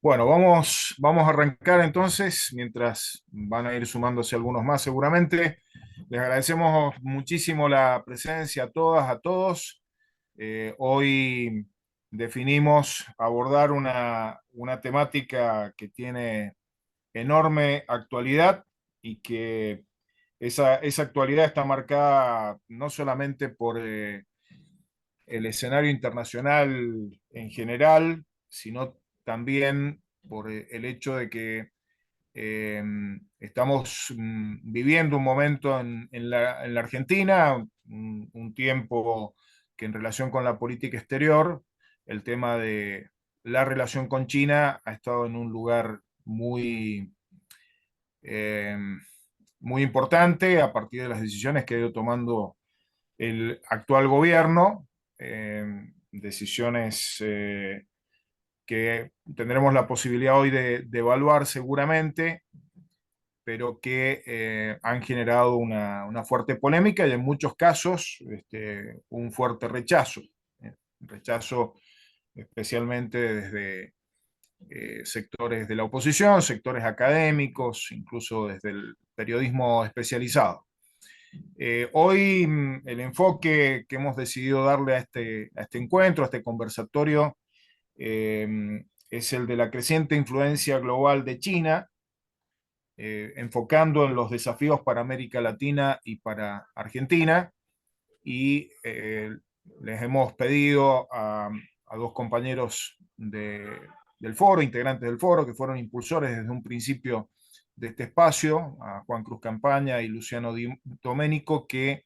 Bueno, vamos a arrancar entonces, mientras van a ir sumándose algunos más seguramente. Les agradecemos muchísimo la presencia a todas, a todos. Hoy definimos abordar una temática que tiene enorme actualidad y que esa actualidad está marcada no solamente por el escenario internacional en general, sino también por el hecho de que eh, estamos viviendo un momento en la Argentina, un tiempo que en relación con la política exterior, el tema de la relación con China ha estado en un lugar eh, muy importante a partir de las decisiones que ha ido tomando el actual gobierno, decisiones que tendremos la posibilidad hoy de evaluar seguramente, pero que han generado una fuerte polémica y en muchos casos un fuerte rechazo. Rechazo especialmente desde sectores de la oposición, sectores académicos, incluso desde el periodismo especializado. Hoy el enfoque que hemos decidido darle a este encuentro, a este conversatorio, es el de la creciente influencia global de China, enfocando en los desafíos para América Latina y para Argentina. Y les hemos pedido a dos compañeros del foro, integrantes del foro, que fueron impulsores desde un principio de este espacio, a Juan Cruz Campaña y Luciano Doménico, que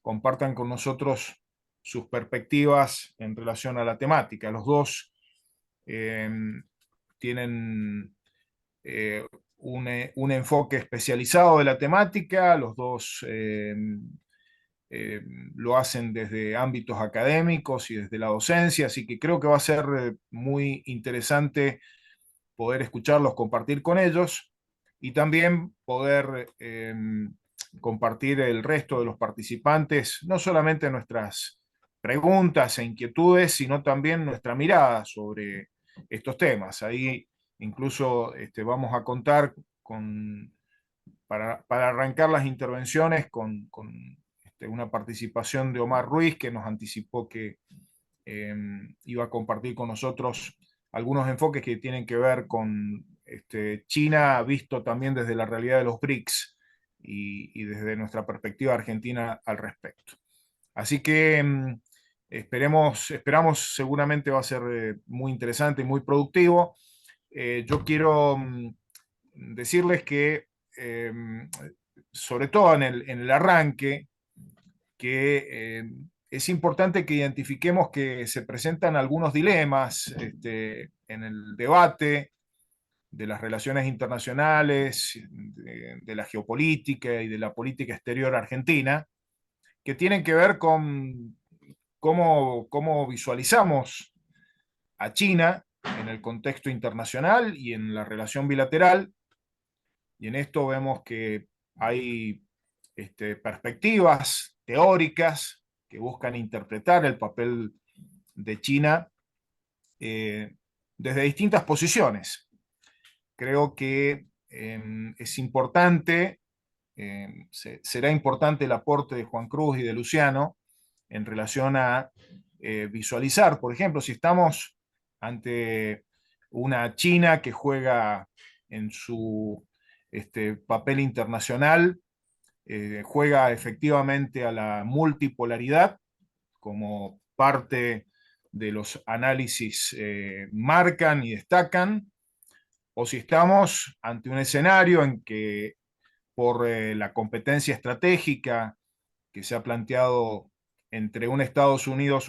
compartan con nosotros sus perspectivas en relación a la temática. Los dos eh, tienen un enfoque especializado de la temática, los dos eh, lo hacen desde ámbitos académicos y desde la docencia, así que creo que va a ser muy interesante poder escucharlos, compartir con ellos y también poder compartir el resto de los participantes, no solamente nuestras preguntas e inquietudes, sino también nuestra mirada sobre estos temas. Ahí incluso vamos a contar para arrancar las intervenciones con una participación de Omar Ruiz, que nos anticipó que eh, iba a compartir con nosotros algunos enfoques que tienen que ver con China, visto también desde la realidad de los BRICS y desde nuestra perspectiva argentina al respecto. Así que esperamos, seguramente va a ser muy interesante y muy productivo. Yo quiero decirles que, eh, sobre todo en el arranque, que es importante que identifiquemos que se presentan algunos dilemas en el debate de las relaciones internacionales, de la geopolítica y de la política exterior argentina, que tienen que ver con cómo visualizamos a China en el contexto internacional y en la relación bilateral. Y en esto vemos que hay perspectivas teóricas que buscan interpretar el papel de China eh, desde distintas posiciones. Creo que es importante, será importante el aporte de Juan Cruz y de Luciano en relación a visualizar, por ejemplo, si estamos ante una China que juega en su papel internacional, juega efectivamente a la multipolaridad como parte de los análisis marcan y destacan, o si estamos ante un escenario en que por la competencia estratégica que se ha planteado entre unos Estados Unidos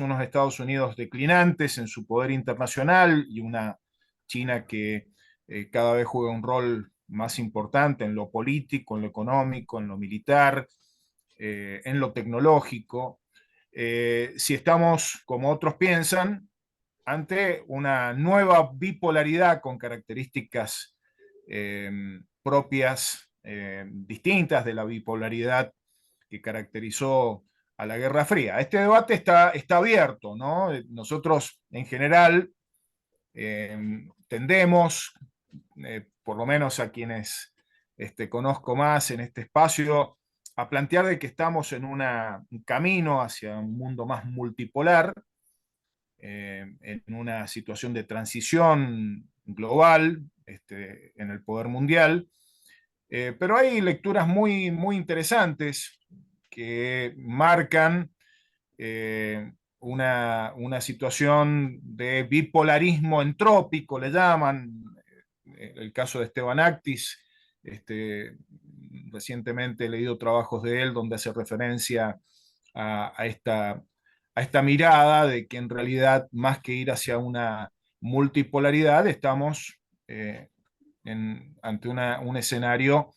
declinantes en su poder internacional y una China que cada vez juega un rol más importante en lo político, en lo económico, en lo militar, en lo tecnológico. Si estamos, como otros piensan, ante una nueva bipolaridad con características eh, propias, distintas de la bipolaridad que caracterizó a la Guerra Fría. Este debate está abierto, ¿no? Nosotros, en general, tendemos, por lo menos a quienes conozco más en este espacio, a plantear de que estamos en un camino hacia un mundo más multipolar, en una situación de transición global en el poder mundial, pero hay lecturas muy, muy interesantes que marcan una situación de bipolarismo entrópico, le llaman, el caso de Esteban Actis. Recientemente he leído trabajos de él donde hace referencia a esta mirada de que en realidad, más que ir hacia una multipolaridad, estamos ante un escenario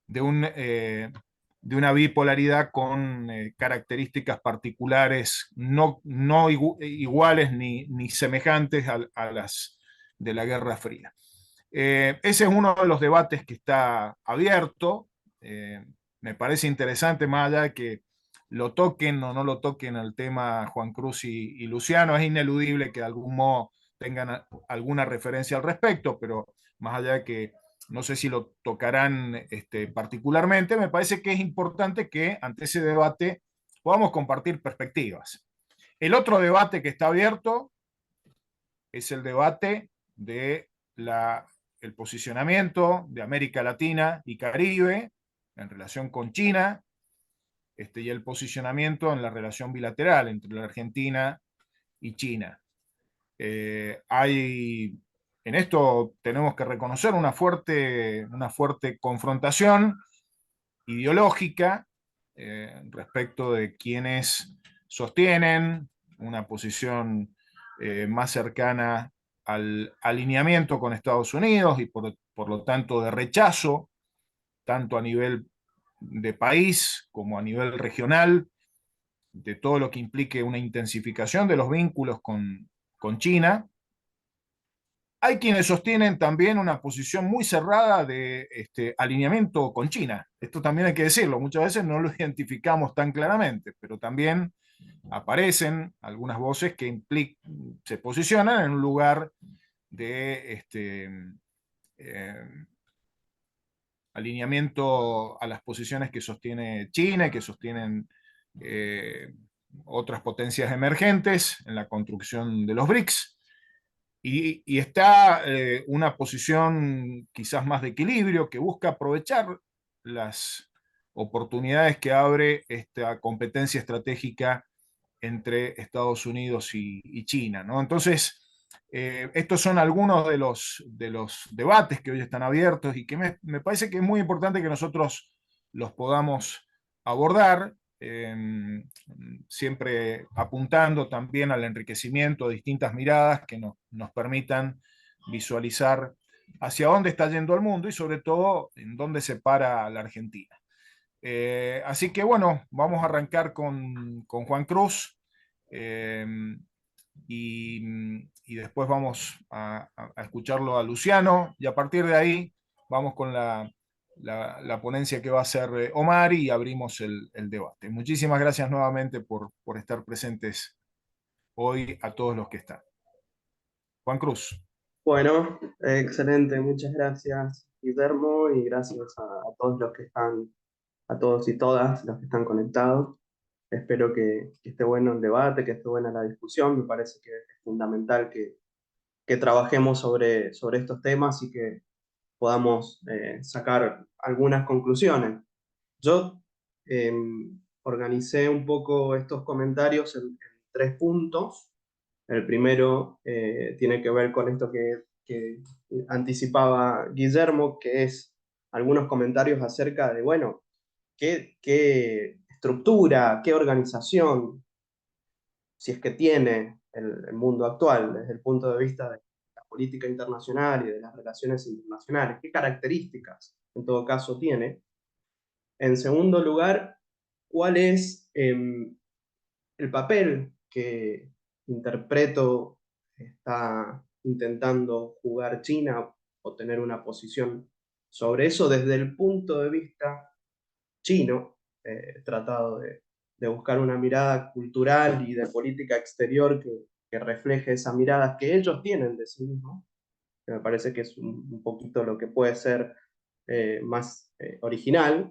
de, de una bipolaridad con características particulares no iguales ni semejantes a las de la Guerra Fría. Ese es uno de los debates que está abierto. Me parece interesante, más allá de que lo toquen o no lo toquen el tema Juan Cruz y Luciano, es ineludible que de algún modo tengan alguna referencia al respecto, pero más allá de que no sé si lo tocarán particularmente, me parece que es importante que ante ese debate podamos compartir perspectivas. El otro debate que está abierto es el debate de el posicionamiento de América Latina y Caribe en relación con China, y el posicionamiento en la relación bilateral entre la Argentina y China. En esto tenemos que reconocer una fuerte confrontación ideológica respecto de quienes sostienen una posición más cercana al alineamiento con Estados Unidos y por lo tanto de rechazo, tanto a nivel de país como a nivel regional, de todo lo que implique una intensificación de los vínculos con China. Hay quienes sostienen también una posición muy cerrada de alineamiento con China. Esto también hay que decirlo, muchas veces no lo identificamos tan claramente, pero también aparecen algunas voces que se posicionan en un lugar de eh, alineamiento a las posiciones que sostiene China y que sostienen eh, otras potencias emergentes en la construcción de los BRICS. Y está una posición quizás más de equilibrio que busca aprovechar las oportunidades que abre esta competencia estratégica entre Estados Unidos y China, ¿no? Entonces, estos son algunos de los debates que hoy están abiertos y que me parece que es muy importante que nosotros los podamos abordar, siempre apuntando también al enriquecimiento de distintas miradas que nos permitan visualizar hacia dónde está yendo el mundo y sobre todo en dónde se para la Argentina. Así que bueno, vamos a arrancar con Juan Cruz eh, y después vamos a escucharlo a Luciano y a partir de ahí vamos con la ponencia que va a hacer Omar y abrimos el debate. Muchísimas gracias nuevamente por estar presentes hoy a todos los que están. Juan Cruz. Bueno, excelente, muchas gracias, Guillermo, y gracias a todos los que están, a todos y todas los que están conectados. Espero que esté bueno el debate, que esté buena la discusión. Me parece que es fundamental que trabajemos sobre estos temas y que podamos sacar algunas conclusiones. Yo eh, organicé un poco estos comentarios en tres puntos. El primero tiene que ver con esto que anticipaba Guillermo, que es algunos comentarios acerca de, bueno, qué estructura, qué organización, si es que tiene el mundo actual desde el punto de vista de la política internacional y de las relaciones internacionales, qué características en todo caso tiene. En segundo lugar, ¿cuál es el papel que interpreto está intentando jugar China o tener una posición sobre eso desde el punto de vista chino? He tratado de buscar una mirada cultural y de política exterior que refleje esas miradas que ellos tienen de sí mismos, que me parece que es un poquito lo que puede ser más original.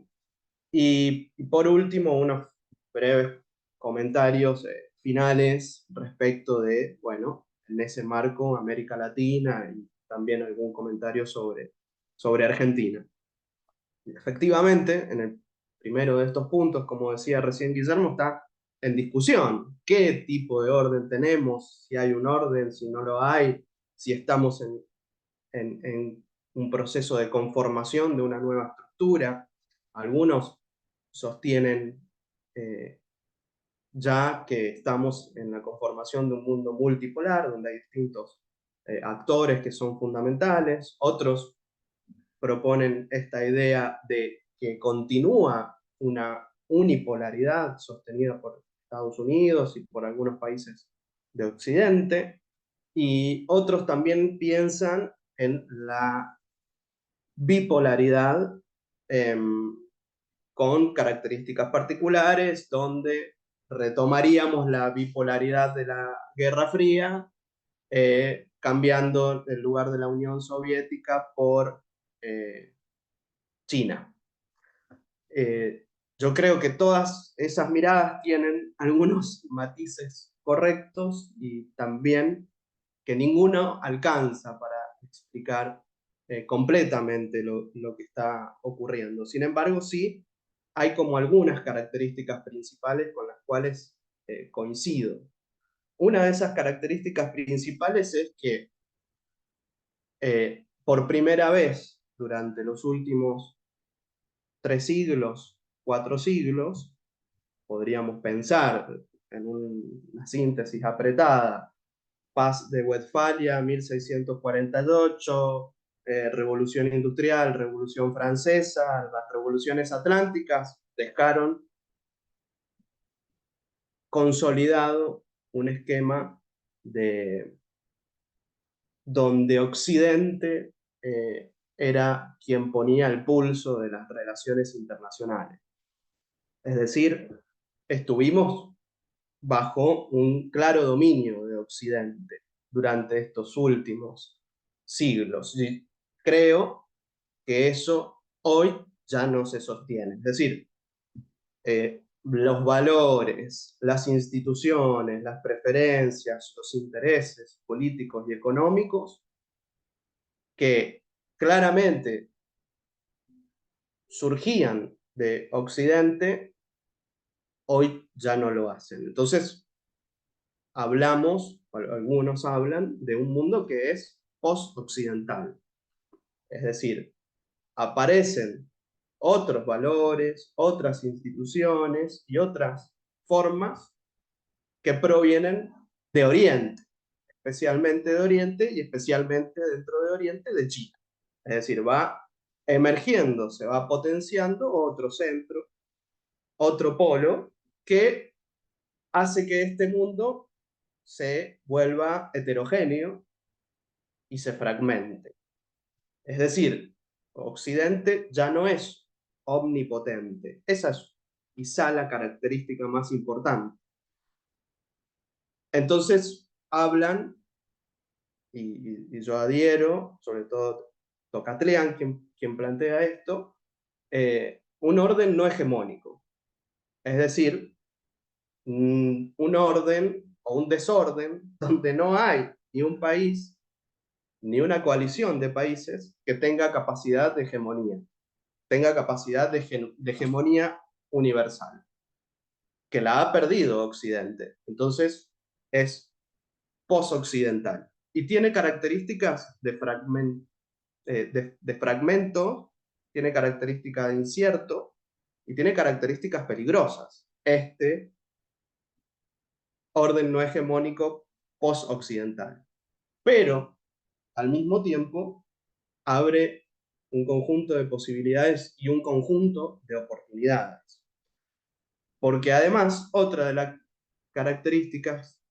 Y por último, unos breves comentarios finales respecto de, bueno, en ese marco, América Latina y también algún comentario sobre Argentina. Efectivamente, en el primero de estos puntos, como decía recién Guillermo, está en discusión qué tipo de orden tenemos, si hay un orden, si no lo hay, si estamos en un proceso de conformación de una nueva estructura. Algunos sostienen eh, ya que estamos en la conformación de un mundo multipolar, donde hay distintos actores que son fundamentales. Otros proponen esta idea de que continúa una unipolaridad sostenida por Estados Unidos y por algunos países de Occidente. Y otros también piensan en la bipolaridad eh, con características particulares, donde retomaríamos la bipolaridad de la Guerra Fría, cambiando el lugar de la Unión Soviética por China. Eh, yo creo que todas esas miradas tienen algunos matices correctos y también que ninguno alcanza para explicar completamente lo que está ocurriendo. Sin embargo, sí hay como algunas características principales con las cuales coincido. Una de esas características principales es que por primera vez durante los últimos 3 siglos, 4 siglos, podríamos pensar en una síntesis apretada: Paz de Westfalia, 1648, Revolución Industrial, Revolución Francesa, las revoluciones atlánticas dejaron consolidado un esquema de, donde Occidente era quien ponía el pulso de las relaciones internacionales. Es decir, estuvimos bajo un claro dominio de Occidente durante estos últimos siglos. Y creo que eso hoy ya no se sostiene. Es decir, los valores, las instituciones, las preferencias, los intereses políticos y económicos que claramente surgían de Occidente, hoy ya no lo hacen. Entonces, hablamos, algunos hablan, de un mundo que es post-occidental. Es decir, aparecen otros valores, otras instituciones y otras formas que provienen de Oriente, especialmente de Oriente y especialmente dentro de Oriente de China. Es decir, va emergiendo, se va potenciando otro centro, otro polo que hace que este mundo se vuelva heterogéneo y se fragmente. Es decir, Occidente ya no es omnipotente. Esa es quizá la característica más importante. Entonces hablan, y yo adhiero, sobre todo Tocatlián, quien plantea esto, un orden no hegemónico. Es decir, un orden o un desorden donde no hay ni un país ni una coalición de países que tenga capacidad de hegemonía, tenga capacidad de hegemonía universal, que la ha perdido Occidente. Entonces es post-occidental y tiene características de fragmento, tiene características de incierto y tiene características peligrosas. Este orden no hegemónico post-occidental. Pero al mismo tiempo abre un conjunto de posibilidades y un conjunto de oportunidades. Porque además, otra de las características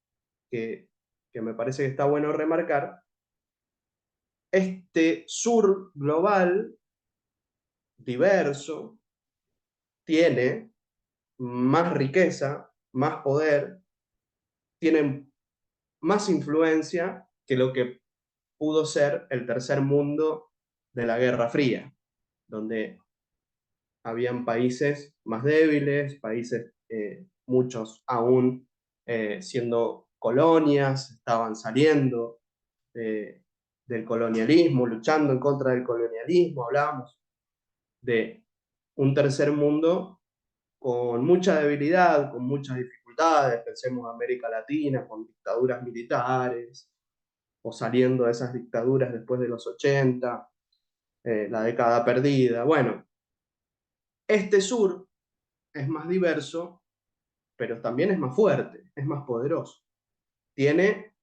que me parece que está bueno remarcar, este sur global, diverso, tiene más riqueza, más poder, tiene más influencia que lo que pudo ser el tercer mundo de la Guerra Fría, donde habían países más débiles, países, muchos aún siendo colonias, estaban saliendo eh, del colonialismo, luchando en contra del colonialismo, hablábamos de un tercer mundo con mucha debilidad, con muchas dificultades, pensemos en América Latina, con dictaduras militares, o saliendo de esas dictaduras después de los 80, la década perdida. Bueno, este sur es más diverso, pero también es más fuerte, es más poderoso. Tiene,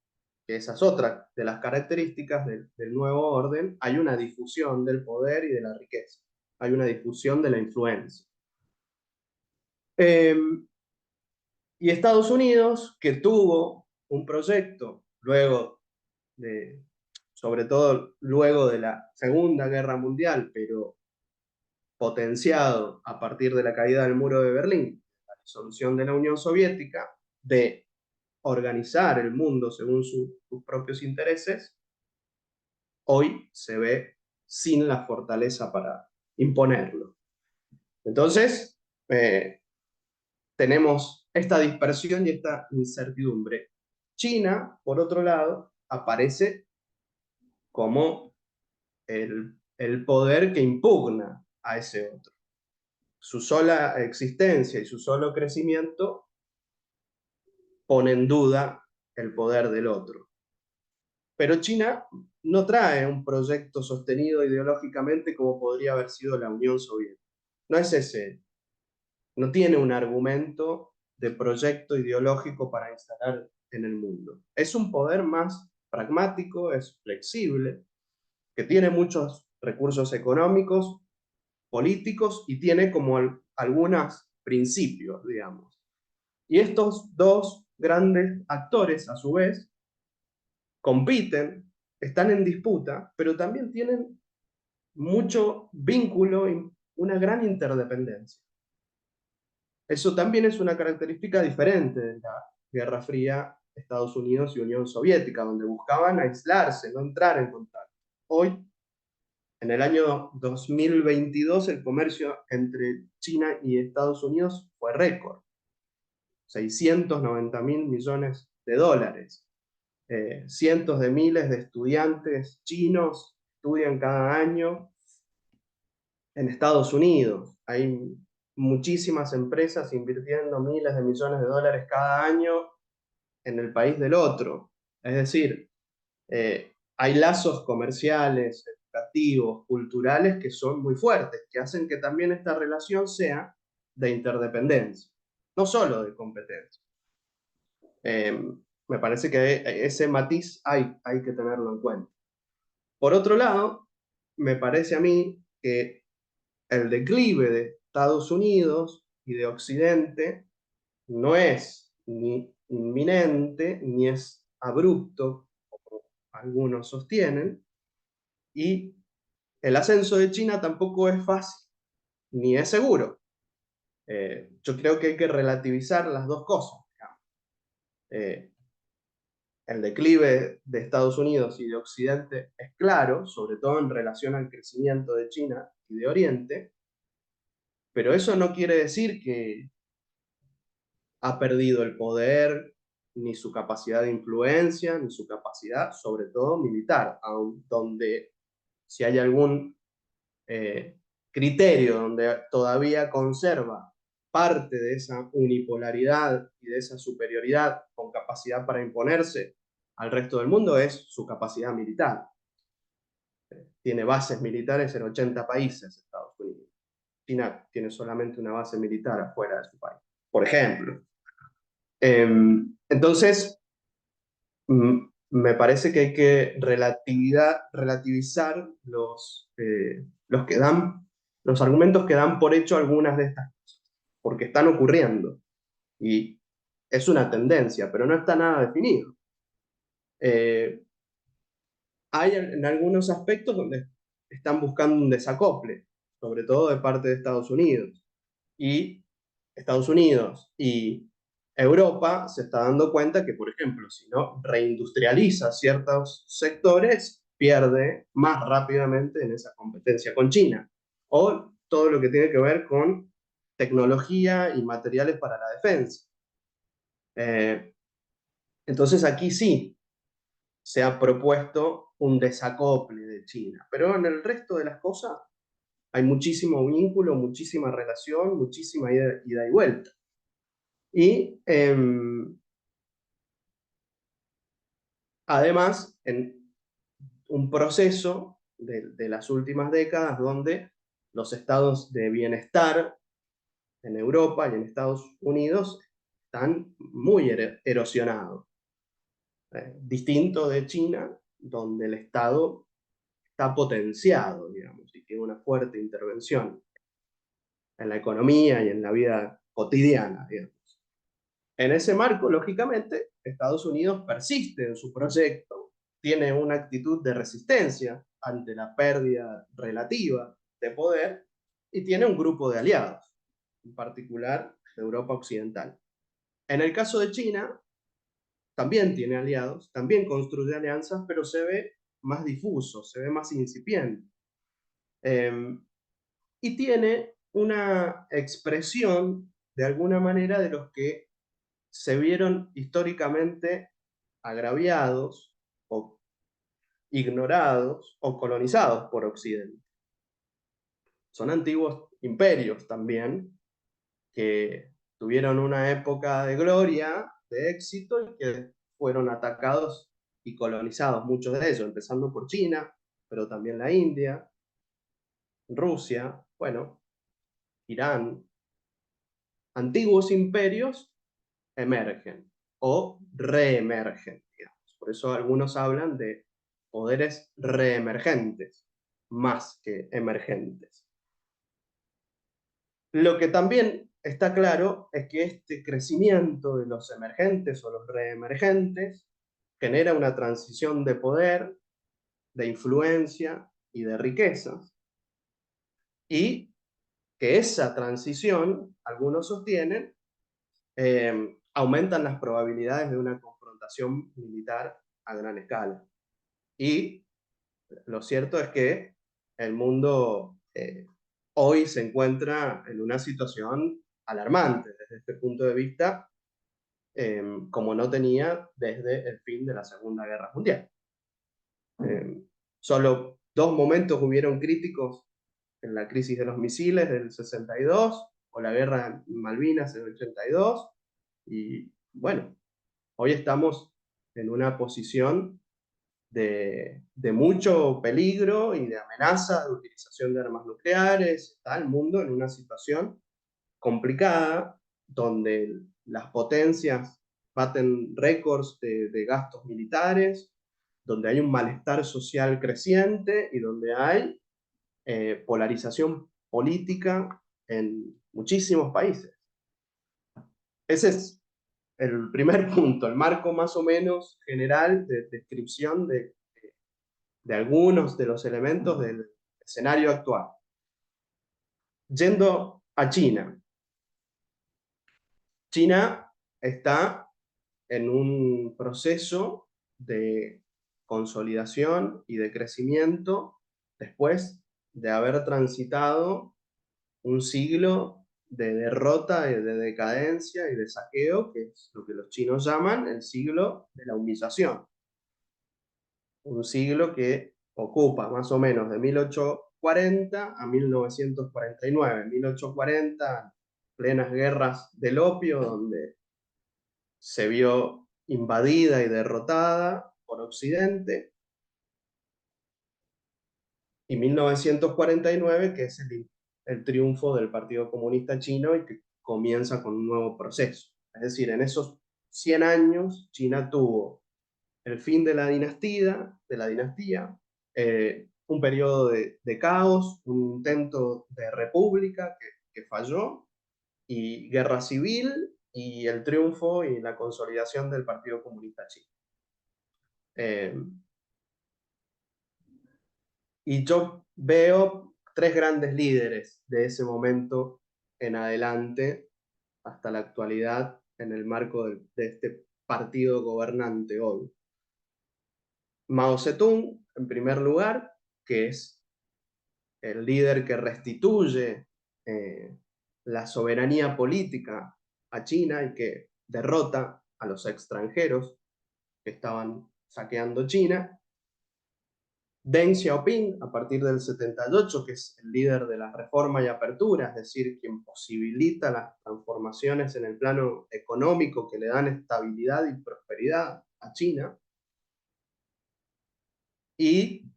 que esa es otra de las características del nuevo orden, hay una difusión del poder y de la riqueza, hay una difusión de la influencia. Eh, y Estados Unidos, que tuvo un proyecto luego de, sobre todo luego de la Segunda Guerra Mundial, pero potenciado a partir de la caída del muro de Berlín, la disolución de la Unión Soviética, de organizar el mundo según sus propios intereses, hoy se ve sin la fortaleza para imponerlo. Entonces, tenemos esta dispersión y esta incertidumbre. China, por otro lado, aparece como el poder que impugna a ese otro. Su sola existencia y su solo crecimiento pone en duda el poder del otro. Pero China no trae un proyecto sostenido ideológicamente como podría haber sido la Unión Soviética. No es ese, no tiene un argumento de proyecto ideológico para instalar en el mundo. Es un poder más pragmático, es flexible, que tiene muchos recursos económicos, políticos y tiene como algunos principios, digamos. Y estos dos grandes actores, a su vez, compiten, están en disputa, pero también tienen mucho vínculo y una gran interdependencia. Eso también es una característica diferente de la Guerra Fría, Estados Unidos y Unión Soviética, donde buscaban aislarse, no entrar en contacto. Hoy, en el año 2022, el comercio entre China y Estados Unidos fue récord, 690.000 millones de dólares. Cientos de miles de estudiantes chinos estudian cada año en Estados Unidos. Hay muchísimas empresas invirtiendo miles de millones de dólares cada año en el país del otro. Es decir, hay lazos comerciales, educativos, culturales que son muy fuertes, que hacen que también esta relación sea de interdependencia, no solo de competencia. Me parece que ese matiz hay que tenerlo en cuenta. Por otro lado, me parece a mí que el declive de Estados Unidos y de Occidente no es ni inminente ni es abrupto, como algunos sostienen, y el ascenso de China tampoco es fácil ni es seguro. Yo creo que hay que relativizar las dos cosas. Eh, el declive de Estados Unidos y de Occidente es claro, sobre todo en relación al crecimiento de China y de Oriente, pero eso no quiere decir que ha perdido el poder, ni su capacidad de influencia, ni su capacidad, sobre todo, militar, aun donde si hay algún criterio donde todavía conserva parte de esa unipolaridad y de esa superioridad con capacidad para imponerse al resto del mundo, es su capacidad militar. Tiene bases militares en 80 países, Estados Unidos. China tiene solamente una base militar afuera de su país, por ejemplo. Entonces, me parece que hay que relativizar los argumentos que dan por hecho algunas de estas cosas, porque están ocurriendo y es una tendencia, pero no está nada definido. Hay en algunos aspectos donde están buscando un desacople, sobre todo de parte de Estados Unidos. Y Estados Unidos y Europa se está dando cuenta que, por ejemplo, si no reindustrializa ciertos sectores, pierde más rápidamente en esa competencia con China. O todo lo que tiene que ver con tecnología y materiales para la defensa. Eh, entonces aquí sí se ha propuesto un desacople de China, pero en el resto de las cosas hay muchísimo vínculo, muchísima relación, muchísima ida y vuelta. Y además, en un proceso de las últimas décadas donde los estados de bienestar en Europa y en Estados Unidos están muy erosionados. Distinto de China, donde el Estado está potenciado, digamos, y tiene una fuerte intervención en la economía y en la vida cotidiana, digamos. En ese marco, lógicamente, Estados Unidos persiste en su proyecto, tiene una actitud de resistencia ante la pérdida relativa de poder y tiene un grupo de aliados, en particular de Europa Occidental. En el caso de China, también tiene aliados, también construye alianzas, pero se ve más difuso, se ve más incipiente. Y tiene una expresión, de alguna manera, de los que se vieron históricamente agraviados o ignorados o colonizados por Occidente. Son antiguos imperios también que tuvieron una época de gloria, de éxito, y que fueron atacados y colonizados, muchos de ellos, empezando por China, pero también la India, Rusia, bueno, Irán. Antiguos imperios emergen o reemergen, digamos. Por eso algunos hablan de poderes reemergentes más que emergentes. Lo que también está claro es que este crecimiento de los emergentes o los reemergentes genera una transición de poder, de influencia y de riquezas, y que esa transición, algunos sostienen, aumentan las probabilidades de una confrontación militar a gran escala. Y lo cierto es que el mundo hoy se encuentra en una situación alarmante desde este punto de vista, como no tenía desde el fin de la Segunda Guerra Mundial. Solo dos momentos hubieron críticos en la crisis de los misiles del 62 o la guerra en Malvinas en el 82, y bueno, hoy estamos en una posición de mucho peligro y de amenaza de utilización de armas nucleares. Está el mundo en una situación complicada donde las potencias baten récords de gastos militares, donde hay un malestar social creciente y donde hay polarización política en muchísimos países. Ese es el primer punto, el marco más o menos general de descripción de algunos de los elementos del escenario actual. Yendo a China. China está en un proceso de consolidación y de crecimiento después de haber transitado un siglo de derrota, y de decadencia y de saqueo, que es lo que los chinos llaman el siglo de la humillación. Un siglo que ocupa más o menos de 1840 a 1949. 1840, plenas guerras del opio, donde se vio invadida y derrotada por Occidente, y 1949, que es el triunfo del Partido Comunista Chino y que comienza con un nuevo proceso. Es decir, en esos 100 años, China tuvo el fin de la dinastía, un periodo de caos, un intento de república que falló, y guerra civil, y el triunfo y la consolidación del Partido Comunista Chino. Eh, y yo veo tres grandes líderes de ese momento en adelante hasta la actualidad en el marco de este partido gobernante hoy. Mao Zedong, en primer lugar, que es el líder que restituye la soberanía política a China y que derrota a los extranjeros que estaban saqueando China. Deng Xiaoping, a partir del 78, que es el líder de la reforma y apertura, es decir, quien posibilita las transformaciones en el plano económico que le dan estabilidad y prosperidad a China. Y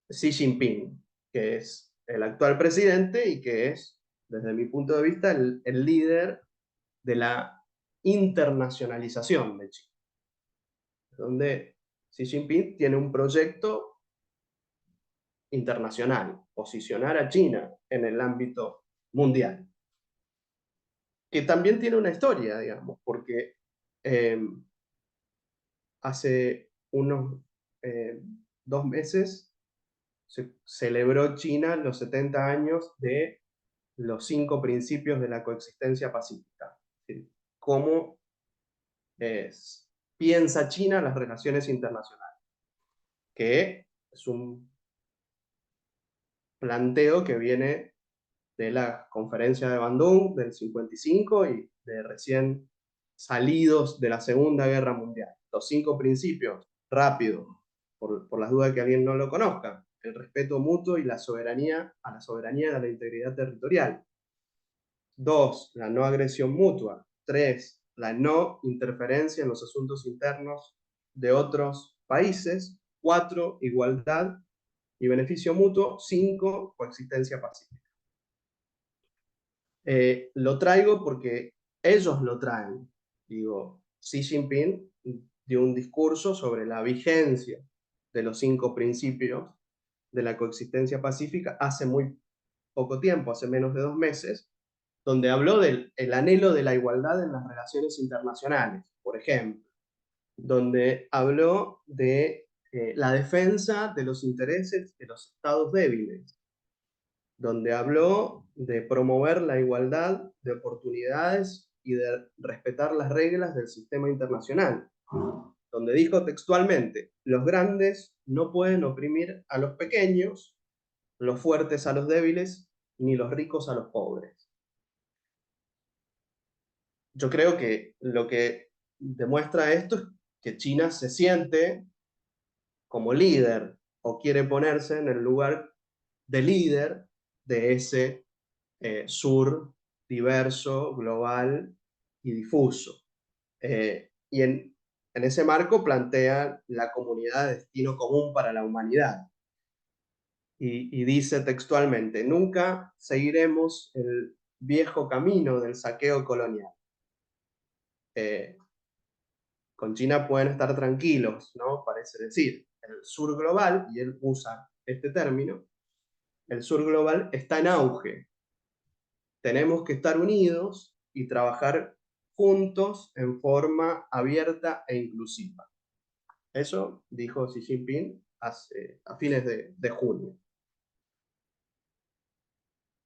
Xi Jinping, que es el actual presidente y que es, desde mi punto de vista, el líder de la internacionalización de China, donde Xi Jinping tiene un proyecto internacional, posicionar a China en el ámbito mundial, que también tiene una historia, digamos, porque eh, hace unos 2 meses se celebró China los 70 años de los 5 principios de la coexistencia pacífica. Es decir, cómo piensa China las relaciones internacionales, que es un planteo que viene de la conferencia de Bandung del 55 y de recién salidos de la Segunda Guerra Mundial. Los 5 principios, rápido, por las dudas que alguien no lo conozca: el respeto mutuo y la soberanía a la soberanía y a la integridad territorial. 2, la no agresión mutua. 3, la no interferencia en los asuntos internos de otros países. 4, igualdad y beneficio mutuo. 5, coexistencia pacífica. Lo traigo porque ellos lo traen. Digo, Xi Jinping dio un discurso sobre la vigencia de los 5 principios de la coexistencia pacífica hace muy poco tiempo, hace menos de 2 meses, donde habló del anhelo de la igualdad en las relaciones internacionales, por ejemplo, donde habló de la defensa de los intereses de los estados débiles, donde habló de promover la igualdad de oportunidades y de respetar las reglas del sistema internacional, donde dijo textualmente: los grandes no pueden oprimir a los pequeños, los fuertes a los débiles, ni los ricos a los pobres. Yo creo que lo que demuestra esto es que China se siente como líder o quiere ponerse en el lugar de líder de ese sur diverso, global y difuso. Y en ese marco plantea la comunidad de destino común para la humanidad. Y dice textualmente: nunca seguiremos el viejo camino del saqueo colonial. Con China pueden estar tranquilos, ¿no? Parece decir, el sur global, y él usa este término, el sur global está en auge. Tenemos que estar unidos y trabajar juntos en forma abierta e inclusiva. Eso dijo Xi Jinping a fines de junio.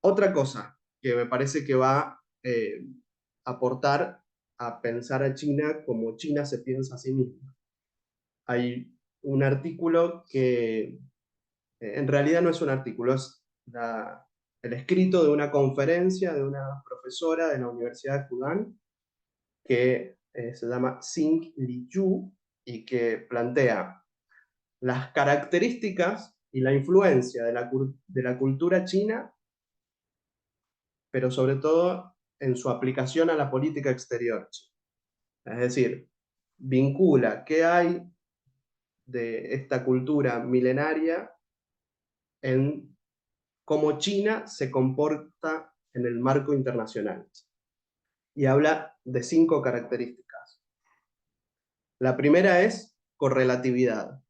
Otra cosa que me parece que va a aportar a pensar a China como China se piensa a sí misma. Hay un artículo que en realidad no es un artículo, es el escrito de una conferencia de una profesora de la Universidad de Fudan que se llama Xing Liyu y que plantea las características y la influencia de la cultura china, pero sobre todo en su aplicación a la política exterior. Es decir, vincula qué hay de esta cultura milenaria en cómo China se comporta en el marco internacional. Y habla de 5 características. La primera es correlatividad.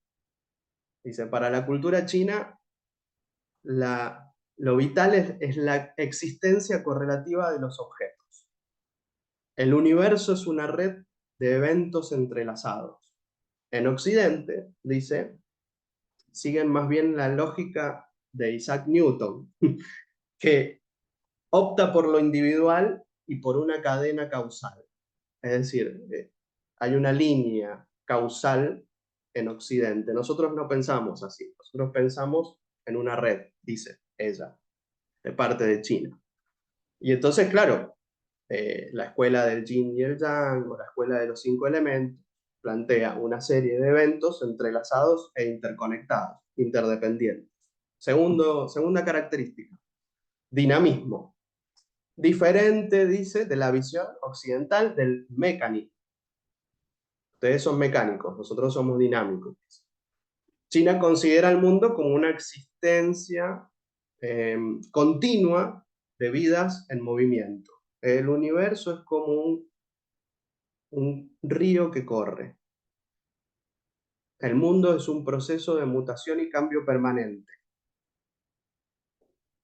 Dice: para la cultura china, lo vital es la existencia correlativa de los objetos. El universo es una red de eventos entrelazados. En Occidente, dice, siguen más bien la lógica de Isaac Newton, que opta por lo individual y por una cadena causal. Es decir, hay una línea causal en Occidente. Nosotros no pensamos así, nosotros pensamos en una red, dice ella, de parte de China. Y entonces, claro, la escuela del yin y el yang, o la escuela de los 5 elementos, plantea una serie de eventos entrelazados e interconectados, interdependientes. Segunda característica, dinamismo. Diferente, dice, de la visión occidental del mecanismo. Ustedes son mecánicos, nosotros somos dinámicos. China considera al mundo como una existencia continua de vidas en movimiento. El universo es como un río que corre. El mundo es un proceso de mutación y cambio permanente.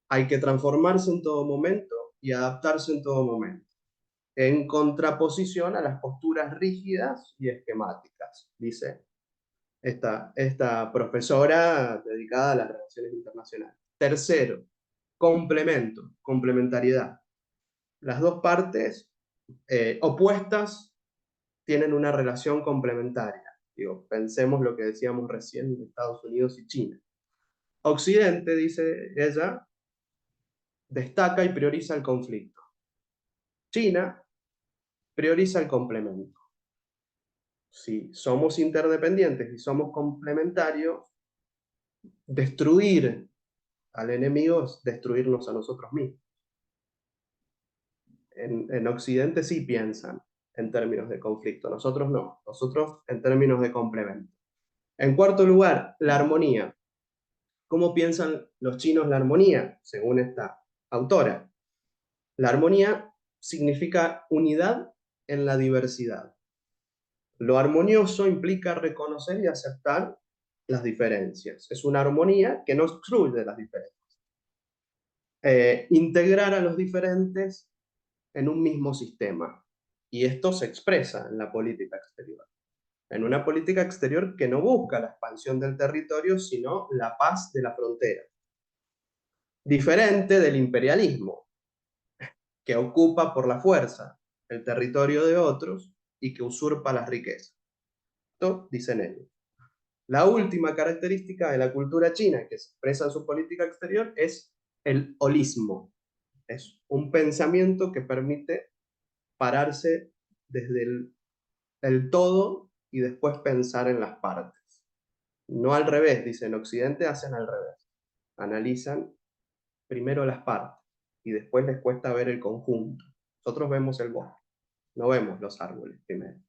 Hay que transformarse en todo momento y adaptarse en todo momento, en contraposición a las posturas rígidas y esquemáticas, dice esta profesora dedicada a las relaciones internacionales. Tercero, complemento, complementariedad. Las dos partes opuestas tienen una relación complementaria. Digo, pensemos lo que decíamos recién de Estados Unidos y China. Occidente, dice ella, destaca y prioriza el conflicto. China prioriza el complemento. Si somos interdependientes y somos complementarios, destruir al enemigo es destruirnos a nosotros mismos. En Occidente sí piensan en términos de conflicto, nosotros no, nosotros en términos de complemento. En cuarto lugar, la armonía. ¿Cómo piensan los chinos la armonía? Según esta autora. La armonía significa unidad en la diversidad. Lo armonioso implica reconocer y aceptar las diferencias. Es una armonía que no excluye las diferencias. Integrar a los diferentes en un mismo sistema. Y esto se expresa en la política exterior. En una política exterior que no busca la expansión del territorio, sino la paz de la frontera. Diferente del imperialismo, que ocupa por la fuerza el territorio de otros y que usurpa las riquezas. Esto dicen ellos. La última característica de la cultura china que se expresa en su política exterior es el holismo. Es un pensamiento que permite pararse desde el todo y después pensar en las partes. No al revés, dicen, en Occidente hacen al revés. Analizan primero las partes y después les cuesta ver el conjunto. Nosotros vemos el bosque, no vemos los árboles primero.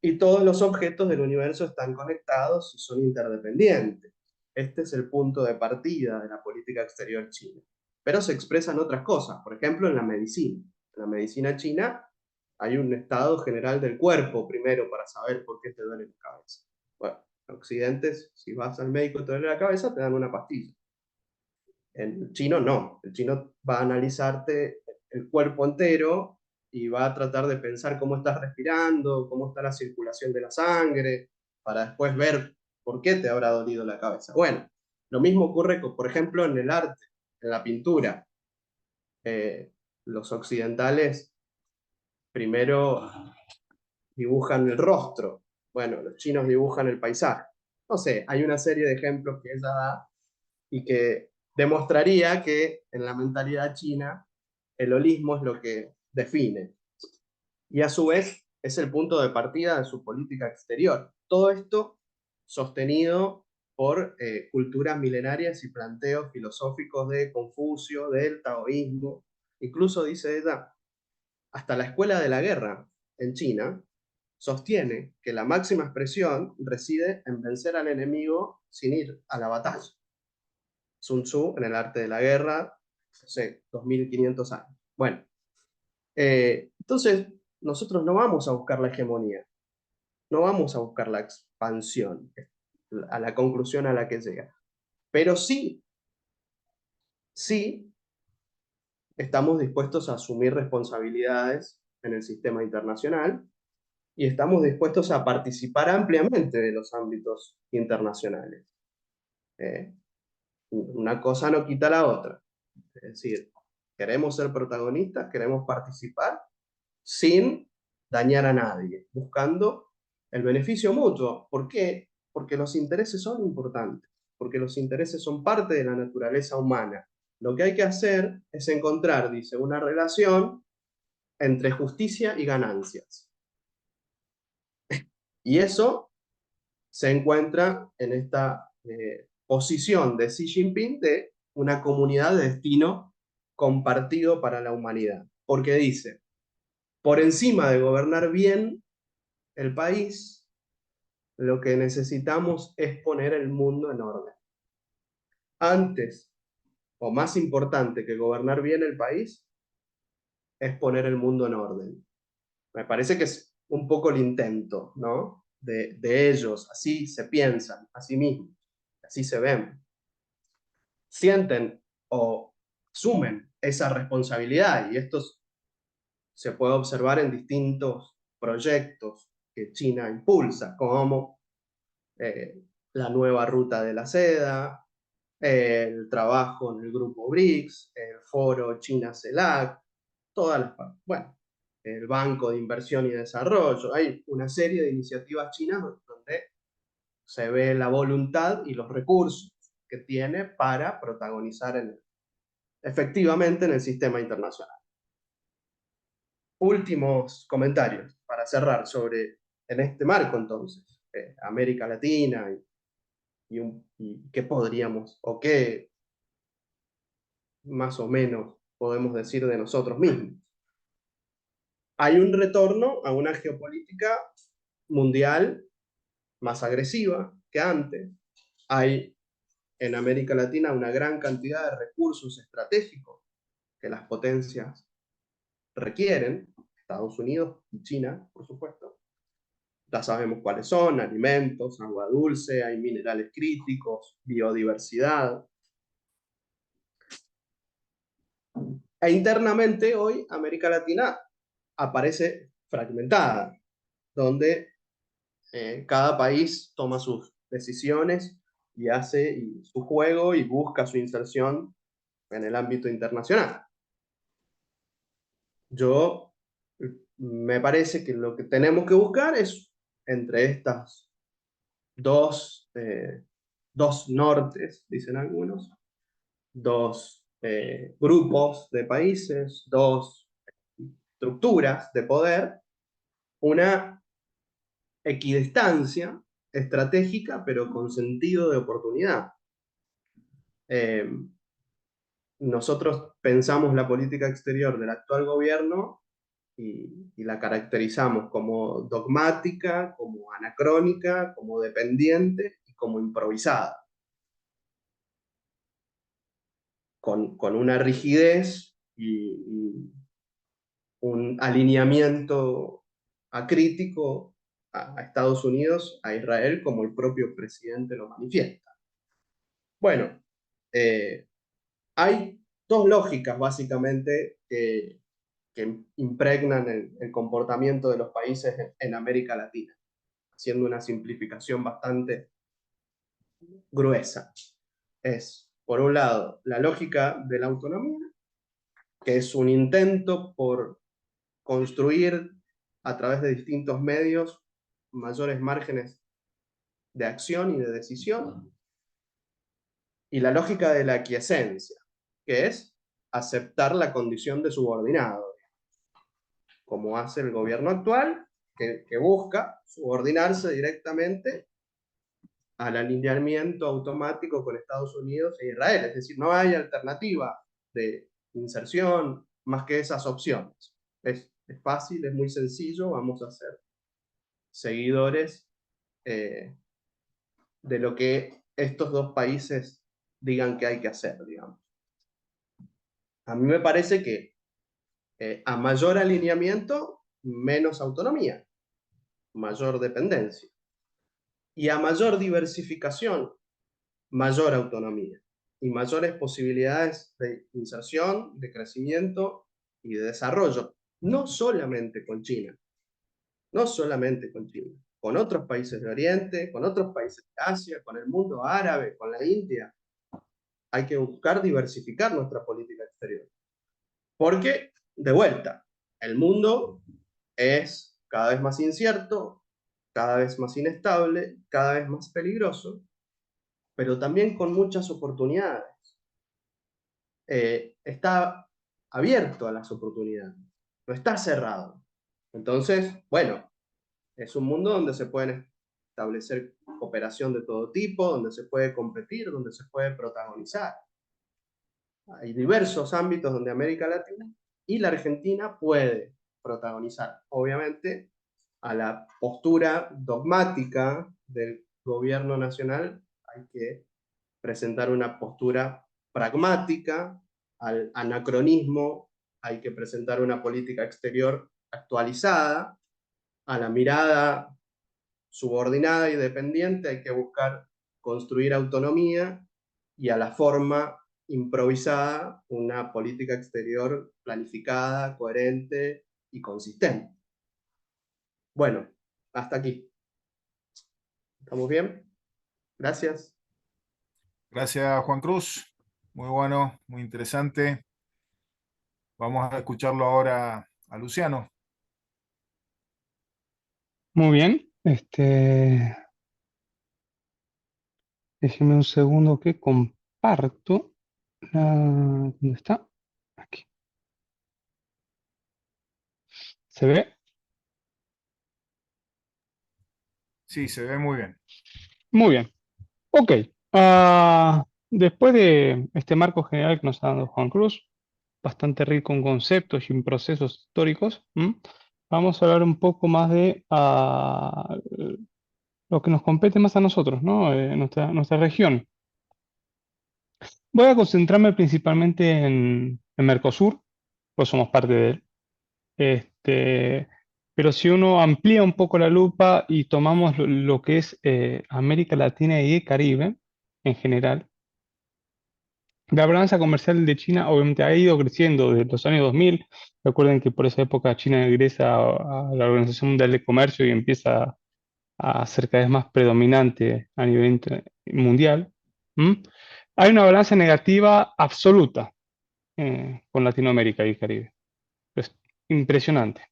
Y todos los objetos del universo están conectados y son interdependientes. Este es el punto de partida de la política exterior china. Pero se expresan otras cosas, por ejemplo, en la medicina. En la medicina china hay un estado general del cuerpo primero para saber por qué te duele la cabeza. Bueno, en Occidente, si vas al médico y te duele la cabeza, te dan una pastilla. El chino no, el chino va a analizarte el cuerpo entero y va a tratar de pensar cómo estás respirando, cómo está la circulación de la sangre, para después ver por qué te habrá dolido la cabeza. Bueno, lo mismo ocurre, por ejemplo, en el arte, en la pintura. Los occidentales primero dibujan el rostro, bueno, los chinos dibujan el paisaje. No sé, hay una serie de ejemplos que ella da y que demostraría que en la mentalidad china el holismo es lo que define. Y a su vez es el punto de partida de su política exterior. Todo esto sostenido por culturas milenarias y planteos filosóficos de Confucio, del taoísmo. Incluso dice ella, hasta la escuela de la guerra en China sostiene que la máxima expresión reside en vencer al enemigo sin ir a la batalla. Sun Tzu en el arte de la guerra, no sé, 2500 años. Bueno, entonces nosotros no vamos a buscar la hegemonía, no vamos a buscar la expansión, a la conclusión a la que llega. Pero sí estamos dispuestos a asumir responsabilidades en el sistema internacional y estamos dispuestos a participar ampliamente de los ámbitos internacionales. Una cosa no quita la otra. Es decir, queremos ser protagonistas, queremos participar sin dañar a nadie, buscando el beneficio mutuo. ¿Por qué? Porque los intereses son importantes, porque los intereses son parte de la naturaleza humana. Lo que hay que hacer es encontrar, dice, una relación entre justicia y ganancias. Y eso se encuentra en esta posición de Xi Jinping de una comunidad de destino compartido para la humanidad. Porque dice, por encima de gobernar bien el país, lo que necesitamos es poner el mundo en orden. Antes, o más importante que gobernar bien el país, es poner el mundo en orden. Me parece que es un poco el intento, ¿no? De ellos, así se piensan, así mismos, así se ven. Sienten o asumen esa responsabilidad, y esto se puede observar en distintos proyectos que China impulsa, como la nueva ruta de la seda, el trabajo en el grupo BRICS, el foro China-CELAC, todas las partes. Bueno, el Banco de Inversión y Desarrollo. Hay una serie de iniciativas chinas donde se ve la voluntad y los recursos que tiene para protagonizar efectivamente en el sistema internacional. Últimos comentarios para cerrar sobre, en este marco entonces, América Latina y qué podríamos o qué más o menos podemos decir de nosotros mismos. Hay un retorno a una geopolítica mundial más agresiva que antes. Hay en América Latina una gran cantidad de recursos estratégicos que las potencias requieren, Estados Unidos y China, por supuesto. Ya sabemos cuáles son: alimentos, agua dulce, hay minerales críticos, biodiversidad. E internamente hoy América Latina aparece fragmentada, donde cada país toma sus decisiones y hace su juego y busca su inserción en el ámbito internacional. Yo me parece que lo que tenemos que buscar es entre estas dos nortes, dicen algunos, dos grupos de países, dos estructuras de poder, una equidistancia estratégica, pero con sentido de oportunidad. Eh, Nosotros pensamos la política exterior del actual gobierno y la caracterizamos como dogmática, como anacrónica, como dependiente y como improvisada, con una rigidez y un alineamiento acrítico a Estados Unidos, a Israel, como el propio presidente lo manifiesta. Bueno, hay dos lógicas básicamente que impregnan el comportamiento de los países en América Latina, haciendo una simplificación bastante gruesa. Es, por un lado, la lógica de la autonomía, que es un intento por construir a través de distintos medios mayores márgenes de acción y de decisión, y la lógica de la aquiescencia, que es aceptar la condición de subordinado, como hace el gobierno actual, que busca subordinarse directamente al alineamiento automático con Estados Unidos e Israel. Es decir, no hay alternativa de inserción más que esas opciones. Es fácil, es muy sencillo, vamos a ser seguidores de lo que estos dos países digan que hay que hacer, digamos. A mí me parece que a mayor alineamiento, menos autonomía, mayor dependencia. Y a mayor diversificación, mayor autonomía y mayores posibilidades de inserción, de crecimiento y de desarrollo. No solamente con China, no solamente con China, con otros países de Oriente, con otros países de Asia, con el mundo árabe, con la India. Hay que buscar diversificar nuestra política exterior. Porque, de vuelta, el mundo es cada vez más incierto, cada vez más inestable, cada vez más peligroso, pero también con muchas oportunidades. Está abierto a las oportunidades, no está cerrado. Entonces, bueno, es un mundo donde se pueden establecer cooperación de todo tipo, donde se puede competir, donde se puede protagonizar. Hay diversos ámbitos donde América Latina y la Argentina puede protagonizar. Obviamente, a la postura dogmática del gobierno nacional hay que presentar una postura pragmática, al anacronismo hay que presentar una política exterior actualizada, a la mirada subordinada y dependiente hay que buscar construir autonomía y a la forma improvisada una política exterior planificada, coherente y consistente. Bueno, hasta aquí. ¿Estamos bien? Gracias. Gracias, Juan Cruz. Muy bueno, muy interesante. Vamos a escucharlo ahora a Luciano. Muy bien, déjeme un segundo que comparto. ¿Dónde está? Aquí. ¿Se ve? Sí, se ve muy bien. Muy bien. Ok. Después de este marco general que nos ha dado Juan Cruz, bastante rico en conceptos y en procesos históricos, vamos a hablar un poco más de lo que nos compete más a nosotros, ¿no? Nuestra región. Voy a concentrarme principalmente en Mercosur, pues somos parte de él. Pero si uno amplía un poco la lupa y tomamos lo que es América Latina y el Caribe en general, la balanza comercial de China obviamente ha ido creciendo desde los años 2000. Recuerden que por esa época China ingresa a la Organización Mundial de Comercio y empieza a ser cada vez más predominante a nivel mundial. ¿Mm? Hay una balanza negativa absoluta con Latinoamérica y el Caribe. Es impresionante.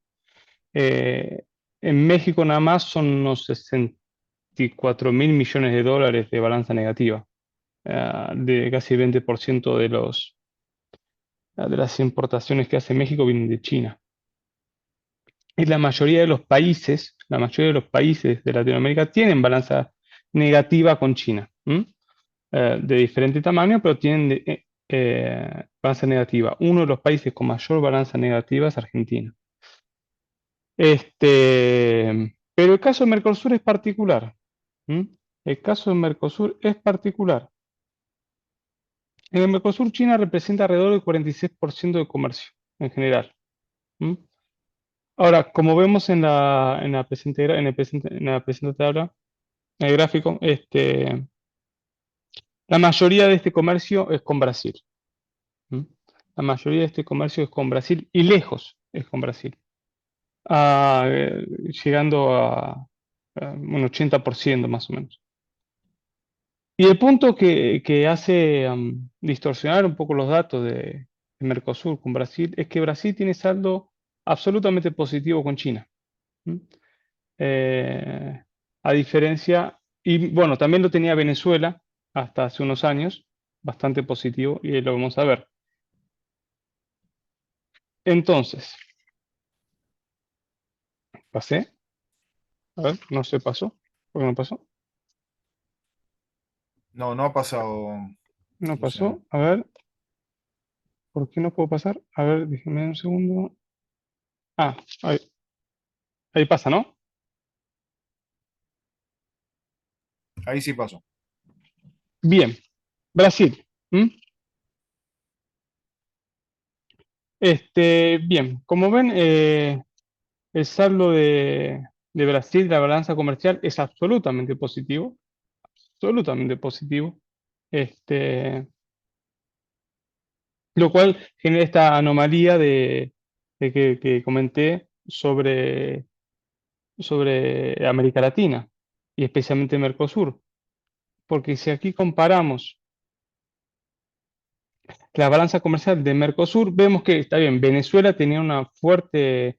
Eh, en México nada más son unos 64.000 millones de dólares de balanza negativa, de casi 20% de las importaciones que hace México vienen de China. Y la mayoría de los países de Latinoamérica tienen balanza negativa con China, de diferente tamaño, pero tienen balanza negativa. Uno de los países con mayor balanza negativa es Argentina. Pero el caso de Mercosur es particular. ¿M? El caso de Mercosur es particular. En el Mercosur, China representa alrededor del 46% del comercio en general. ¿M? Ahora, como vemos en la presente tabla, en el gráfico, la mayoría de este comercio es con Brasil. ¿M? La mayoría de este comercio es con Brasil y lejos es con Brasil. Llegando a un 80% más o menos. Y el punto que hace distorsionar un poco los datos de Mercosur con Brasil es que Brasil tiene saldo absolutamente positivo con China. ¿M? Eh, a diferencia, y bueno, también lo tenía Venezuela hasta hace unos años, bastante positivo, y lo vamos a ver. Entonces, pasé, a ver, no se pasó, ¿por qué no pasó? No, no ha pasado, No Luciano. pasó, a ver, ¿por qué no puedo pasar? A ver, déjenme un segundo. Ah, ahí pasa, ¿no? Ahí sí pasó. Bien, Brasil. ¿M? Bien, como ven, el saldo de Brasil, la balanza comercial, es absolutamente positivo, lo cual genera esta anomalía que comenté sobre América Latina y especialmente Mercosur, porque si aquí comparamos la balanza comercial de Mercosur, vemos que está bien, Venezuela tenía una fuerte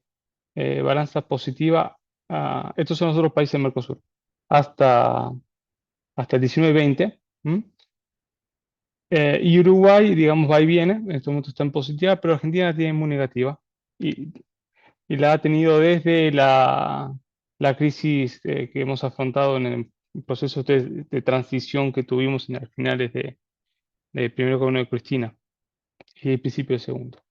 balanza positiva. Estos son los otros países del Mercosur. Hasta, hasta el 19-20. Y Uruguay, digamos, va y viene. En este momento está en positiva, pero Argentina la tiene muy negativa. Y, y la ha tenido desde la crisis que hemos afrontado en el proceso de transición que tuvimos en las finales de primero gobierno de Cristina y el principio del segundo.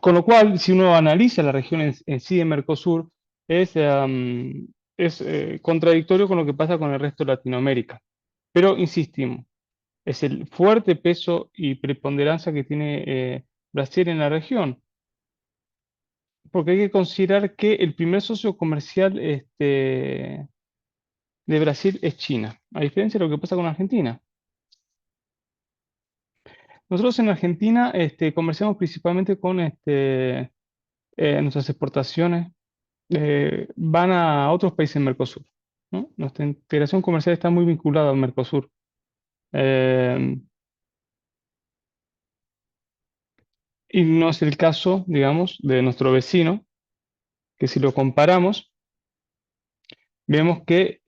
Con lo cual, si uno analiza la región en sí de Mercosur, es contradictorio con lo que pasa con el resto de Latinoamérica. Pero insistimos, es el fuerte peso y preponderancia que tiene Brasil en la región, porque hay que considerar que el primer socio comercial de Brasil es China, a diferencia de lo que pasa con Argentina. Nosotros en Argentina comerciamos principalmente con nuestras exportaciones van a otros países en Mercosur, ¿no? Nuestra integración comercial está muy vinculada al Mercosur. Eh, y no es el caso, digamos, de nuestro vecino, que si lo comparamos, vemos que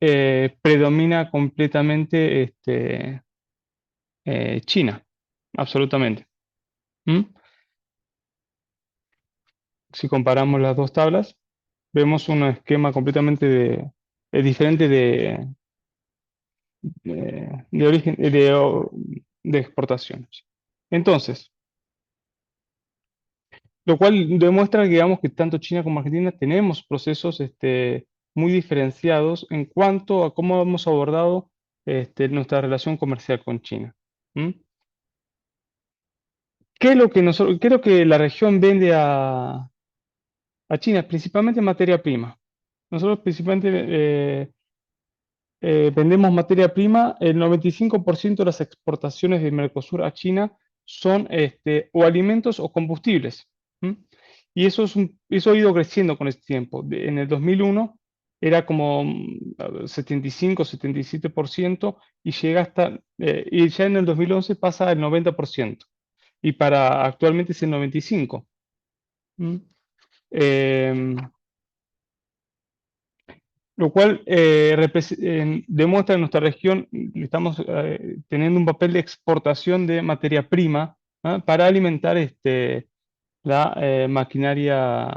predomina completamente China, absolutamente. ¿Mm? Si comparamos las dos tablas, vemos un esquema completamente diferente de origen, de exportaciones. Entonces, lo cual demuestra, digamos, que tanto China como Argentina tenemos procesos muy diferenciados en cuanto a cómo hemos abordado nuestra relación comercial con China. ¿Mm? ¿Qué es lo que la región vende a China? Principalmente materia prima. Nosotros principalmente vendemos materia prima. El 95% de las exportaciones de Mercosur a China son o alimentos o combustibles. ¿Mm? Y eso ha ido creciendo con el tiempo. En el 2001 era como 75, 77% y llega y ya en el 2011 pasa al 90% y para actualmente es el 95%. ¿Mm? Em, lo cual demuestra que en nuestra región estamos teniendo un papel de exportación de materia prima, ¿ah? Para alimentar la maquinaria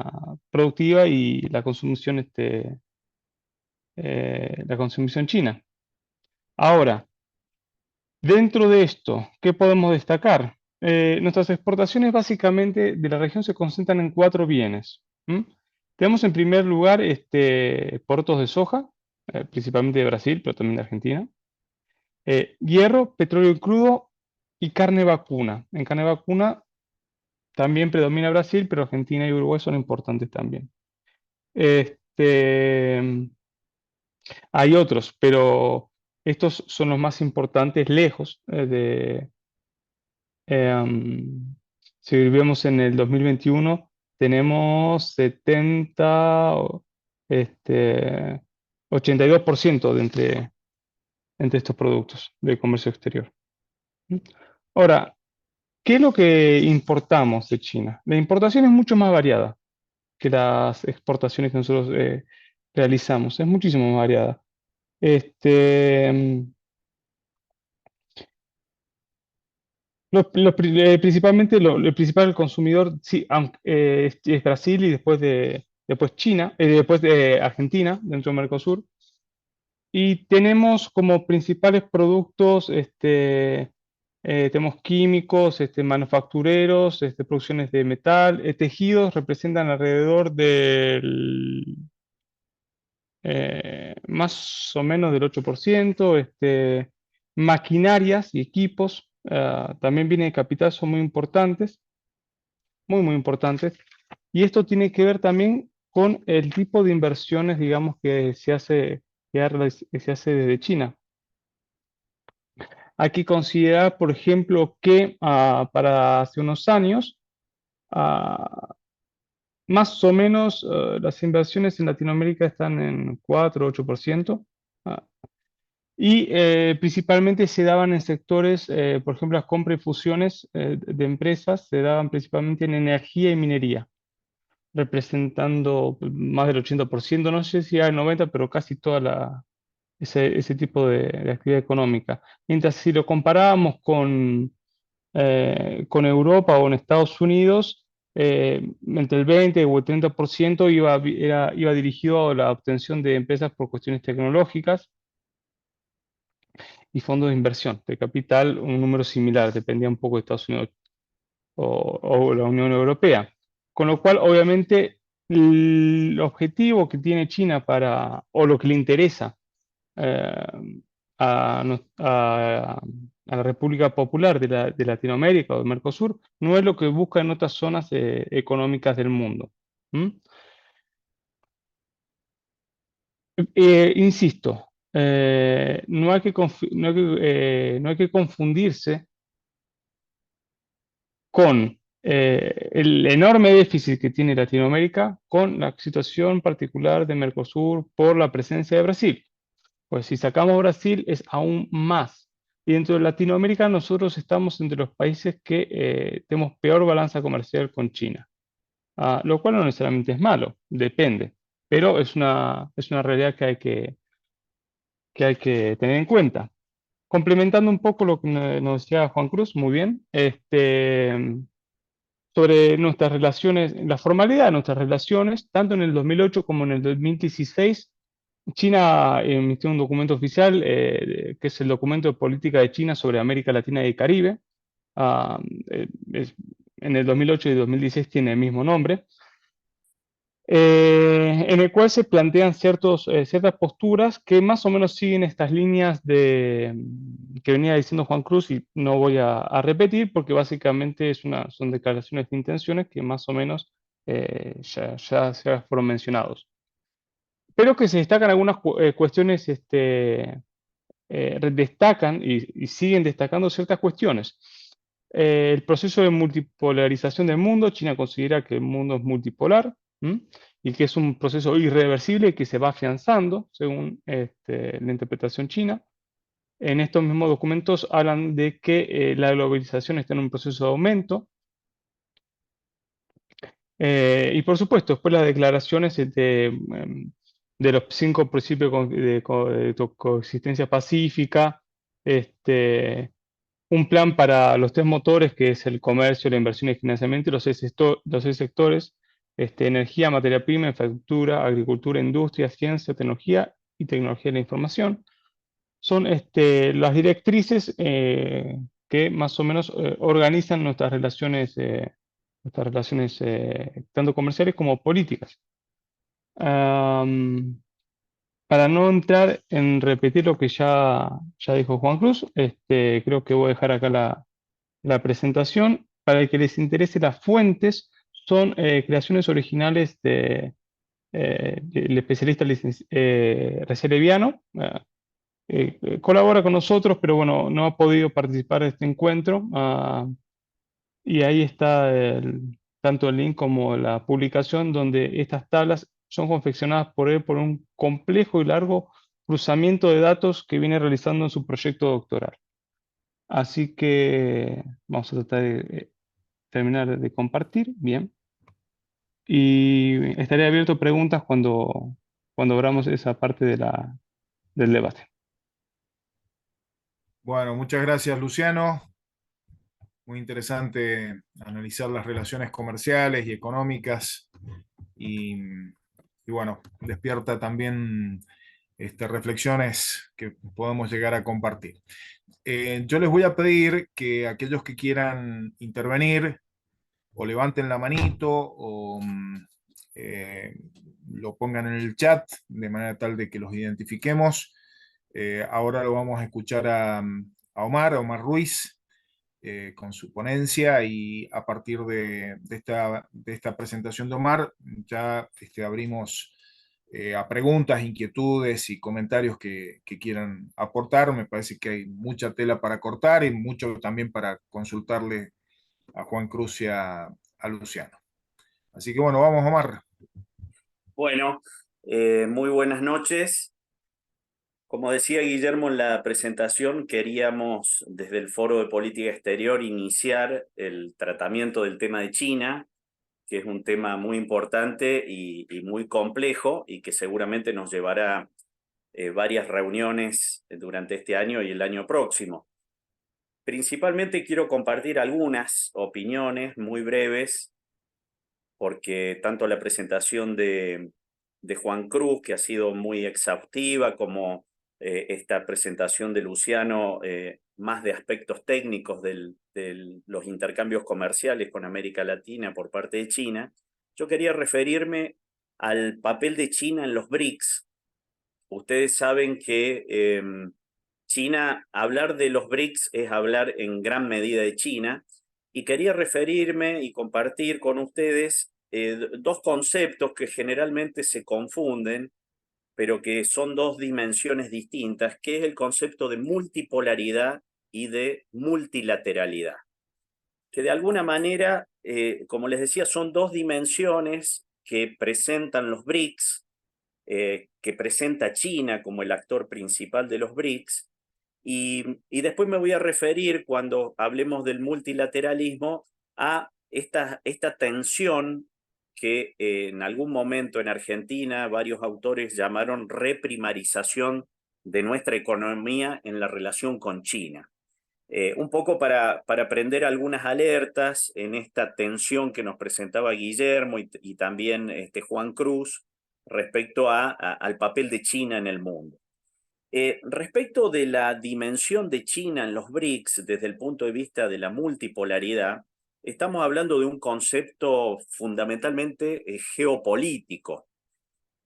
productiva y la consumición china. Ahora, dentro de esto, ¿qué podemos destacar? Nuestras exportaciones básicamente de la región se concentran en cuatro bienes. ¿M? Tenemos en primer lugar porotos de soja, principalmente de Brasil, pero también de Argentina. Hierro, petróleo crudo y carne vacuna. En carne vacuna también predomina Brasil, pero Argentina y Uruguay son importantes también. Este, Hay otros, pero estos son los más importantes lejos si vemos en el 2021, tenemos 82% entre estos productos de comercio exterior. ¿Mm? Ahora, ¿qué es lo que importamos de China? La importación es mucho más variada que las exportaciones que nosotros realizamos, es muchísimo más variada. Este, Principalmente el principal consumidor sí, es Brasil y después China, después de Argentina, dentro del Mercosur. Y tenemos como principales productos, tenemos químicos, manufactureros, producciones de metal, tejidos representan alrededor del más o menos del 8%, maquinarias y equipos, también viene de capital, son muy importantes, muy, muy importantes. Y esto tiene que ver también con el tipo de inversiones, digamos, que se hace desde China. Hay que considerar, por ejemplo, que para hace unos años, ah, más o menos las inversiones en Latinoamérica están en 4 o 8%. Y principalmente se daban en sectores, por ejemplo, las compras y fusiones de empresas se daban principalmente en energía y minería, representando más del 80%, no sé si al 90%, pero casi toda ese tipo de actividad económica. Mientras si lo comparábamos con Europa o en Estados Unidos, entre el 20 o el 30% iba dirigido a la obtención de empresas por cuestiones tecnológicas y fondos de inversión de capital, un número similar, dependía un poco de Estados Unidos o la Unión Europea. Con lo cual, obviamente, el objetivo que tiene China o lo que le interesa eh, a la República Popular de Latinoamérica o de Mercosur, no es lo que busca en otras zonas económicas del mundo. ¿Mm? Insisto, no hay que confundirse con el enorme déficit que tiene Latinoamérica con la situación particular de Mercosur por la presencia de Brasil. Pues si sacamos Brasil es aún más. Y dentro de Latinoamérica nosotros estamos entre los países que tenemos peor balanza comercial con China. Lo cual no necesariamente es malo, depende. Pero es una realidad que hay que tener en cuenta. Complementando un poco lo que nos decía Juan Cruz, muy bien, sobre nuestras relaciones, la formalidad de nuestras relaciones, tanto en el 2008 como en el 2016. China emitió un documento oficial, que es el documento de política de China sobre América Latina y el Caribe. Ah, eh, es- en el 2008 y 2016 tiene el mismo nombre, en el cual se plantean ciertas posturas que más o menos siguen estas líneas que venía diciendo Juan Cruz y no voy a repetir porque básicamente son declaraciones de intenciones que más o menos ya fueron mencionados. Pero que se destacan algunas cuestiones, destacan y siguen destacando ciertas cuestiones. El proceso de multipolarización del mundo, China considera que el mundo es multipolar, ¿m? Y que es un proceso irreversible que se va afianzando, según la interpretación china. En estos mismos documentos hablan de que la globalización está en un proceso de aumento. Y por supuesto, después las declaraciones de los 5 principios de coexistencia pacífica, este, un plan para los 3 motores, que es el comercio, la inversión y el financiamiento, y los seis sectores, energía, materia prima, infraestructura, agricultura, industria, ciencia, tecnología y tecnología de la información. Son las directrices que más o menos organizan nuestras relaciones tanto comerciales como políticas. Am, para no entrar en repetir lo que ya dijo Juan Cruz, creo que voy a dejar acá la presentación. Para el que les interese, las fuentes son creaciones originales del especialista Reseleviano. Colabora con nosotros, pero bueno, no ha podido participar de este encuentro. Y ahí está tanto el link como la publicación donde estas tablas son confeccionadas por él por un complejo y largo cruzamiento de datos que viene realizando en su proyecto doctoral. Así que vamos a tratar de terminar de compartir, bien. Y estaré abierto a preguntas cuando abramos esa parte del debate. Bueno, muchas gracias, Luciano. Muy interesante analizar las relaciones comerciales y económicas y, y bueno, despierta también reflexiones que podemos llegar a compartir. Yo les voy a pedir que aquellos que quieran intervenir o levanten la manito o eh, lo pongan en el chat de manera tal de que los identifiquemos. Ahora lo vamos a escuchar a Omar Ruiz, con su ponencia y a partir de esta presentación de Omar ya abrimos a preguntas, inquietudes y comentarios que quieran aportar. Me parece que hay mucha tela para cortar y mucho también para consultarle a Juan Cruz y a Luciano. Así que bueno, vamos Omar. Bueno, muy buenas noches. Como decía Guillermo en la presentación, queríamos desde el Foro de Política Exterior iniciar el tratamiento del tema de China, que es un tema muy importante y muy complejo y que seguramente nos llevará varias reuniones durante este año y el año próximo. Principalmente quiero compartir algunas opiniones muy breves, porque tanto la presentación de Juan Cruz, que ha sido muy exhaustiva, como esta presentación de Luciano, más de aspectos técnicos de los intercambios comerciales con América Latina por parte de China, yo quería referirme al papel de China en los BRICS. Ustedes saben que China, hablar de los BRICS es hablar en gran medida de China, y quería referirme y compartir con ustedes dos conceptos que generalmente se confunden, pero que son dos dimensiones distintas, que es el concepto de multipolaridad y de multilateralidad, que de alguna manera, como les decía, son dos dimensiones que presentan los BRICS, que presenta China como el actor principal de los BRICS, y después me voy a referir, cuando hablemos del multilateralismo, a esta tensión que en algún momento en Argentina varios autores llamaron reprimarización de nuestra economía en la relación con China. Un poco para prender algunas alertas en esta tensión que nos presentaba Guillermo y también Juan Cruz respecto al papel de China en el mundo. Respecto de la dimensión de China en los BRICS desde el punto de vista de la multipolaridad, estamos hablando de un concepto fundamentalmente geopolítico.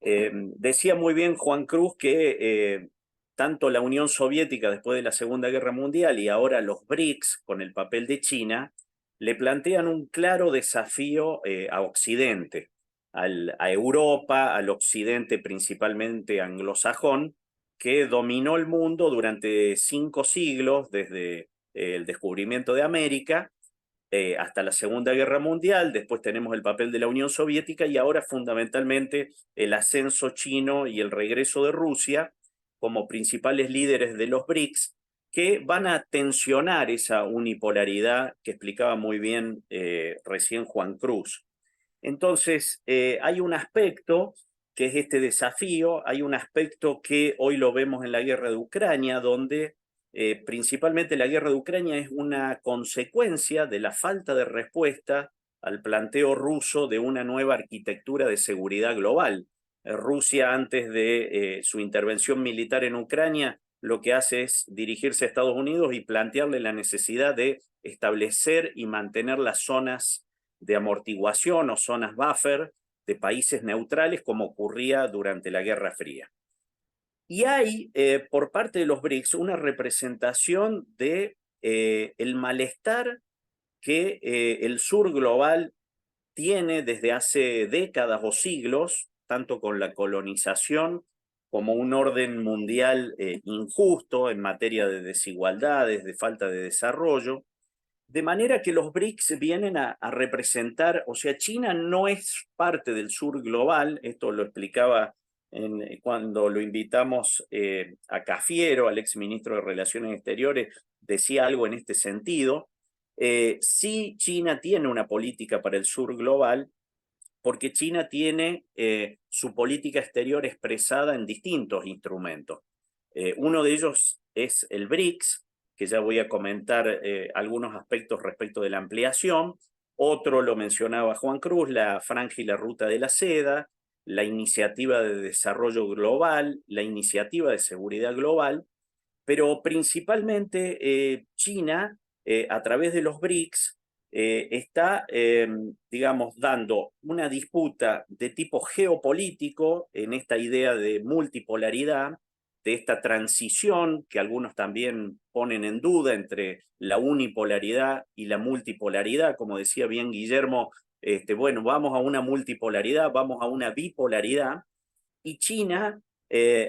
Decía muy bien Juan Cruz que tanto la Unión Soviética después de la Segunda Guerra Mundial y ahora los BRICS con el papel de China le plantean un claro desafío a Occidente, a Europa, al Occidente principalmente anglosajón, que dominó el mundo durante 5 siglos, desde el descubrimiento de América hasta la Segunda Guerra Mundial. Después tenemos el papel de la Unión Soviética y ahora fundamentalmente el ascenso chino y el regreso de Rusia como principales líderes de los BRICS, que van a tensionar esa unipolaridad que explicaba muy bien recién Juan Cruz. Entonces, hay un aspecto que es este desafío, hay un aspecto que hoy lo vemos en la guerra de Ucrania, donde principalmente la guerra de Ucrania es una consecuencia de la falta de respuesta al planteo ruso de una nueva arquitectura de seguridad global. Rusia, antes de su intervención militar en Ucrania, lo que hace es dirigirse a Estados Unidos y plantearle la necesidad de establecer y mantener las zonas de amortiguación o zonas buffer de países neutrales, como ocurría durante la Guerra Fría. Y hay, por parte de los BRICS, una representación de el malestar que el sur global tiene desde hace décadas o siglos, tanto con la colonización como un orden mundial injusto en materia de desigualdades, de falta de desarrollo. De manera que los BRICS vienen a representar, o sea, China no es parte del sur global, esto lo explicaba cuando lo invitamos a Cafiero, al exministro de Relaciones Exteriores, decía algo en este sentido. Sí, China tiene una política para el sur global, porque China tiene su política exterior expresada en distintos instrumentos. Uno de ellos es el BRICS, que ya voy a comentar algunos aspectos respecto de la ampliación. Otro lo mencionaba Juan Cruz, la Franja y la Ruta de la Seda, la Iniciativa de Desarrollo Global, la Iniciativa de Seguridad Global, pero principalmente China, a través de los BRICS, está, digamos, dando una disputa de tipo geopolítico en esta idea de multipolaridad, de esta transición que algunos también ponen en duda entre la unipolaridad y la multipolaridad. Como decía bien Guillermo, bueno, vamos a una multipolaridad, vamos a una bipolaridad, y China,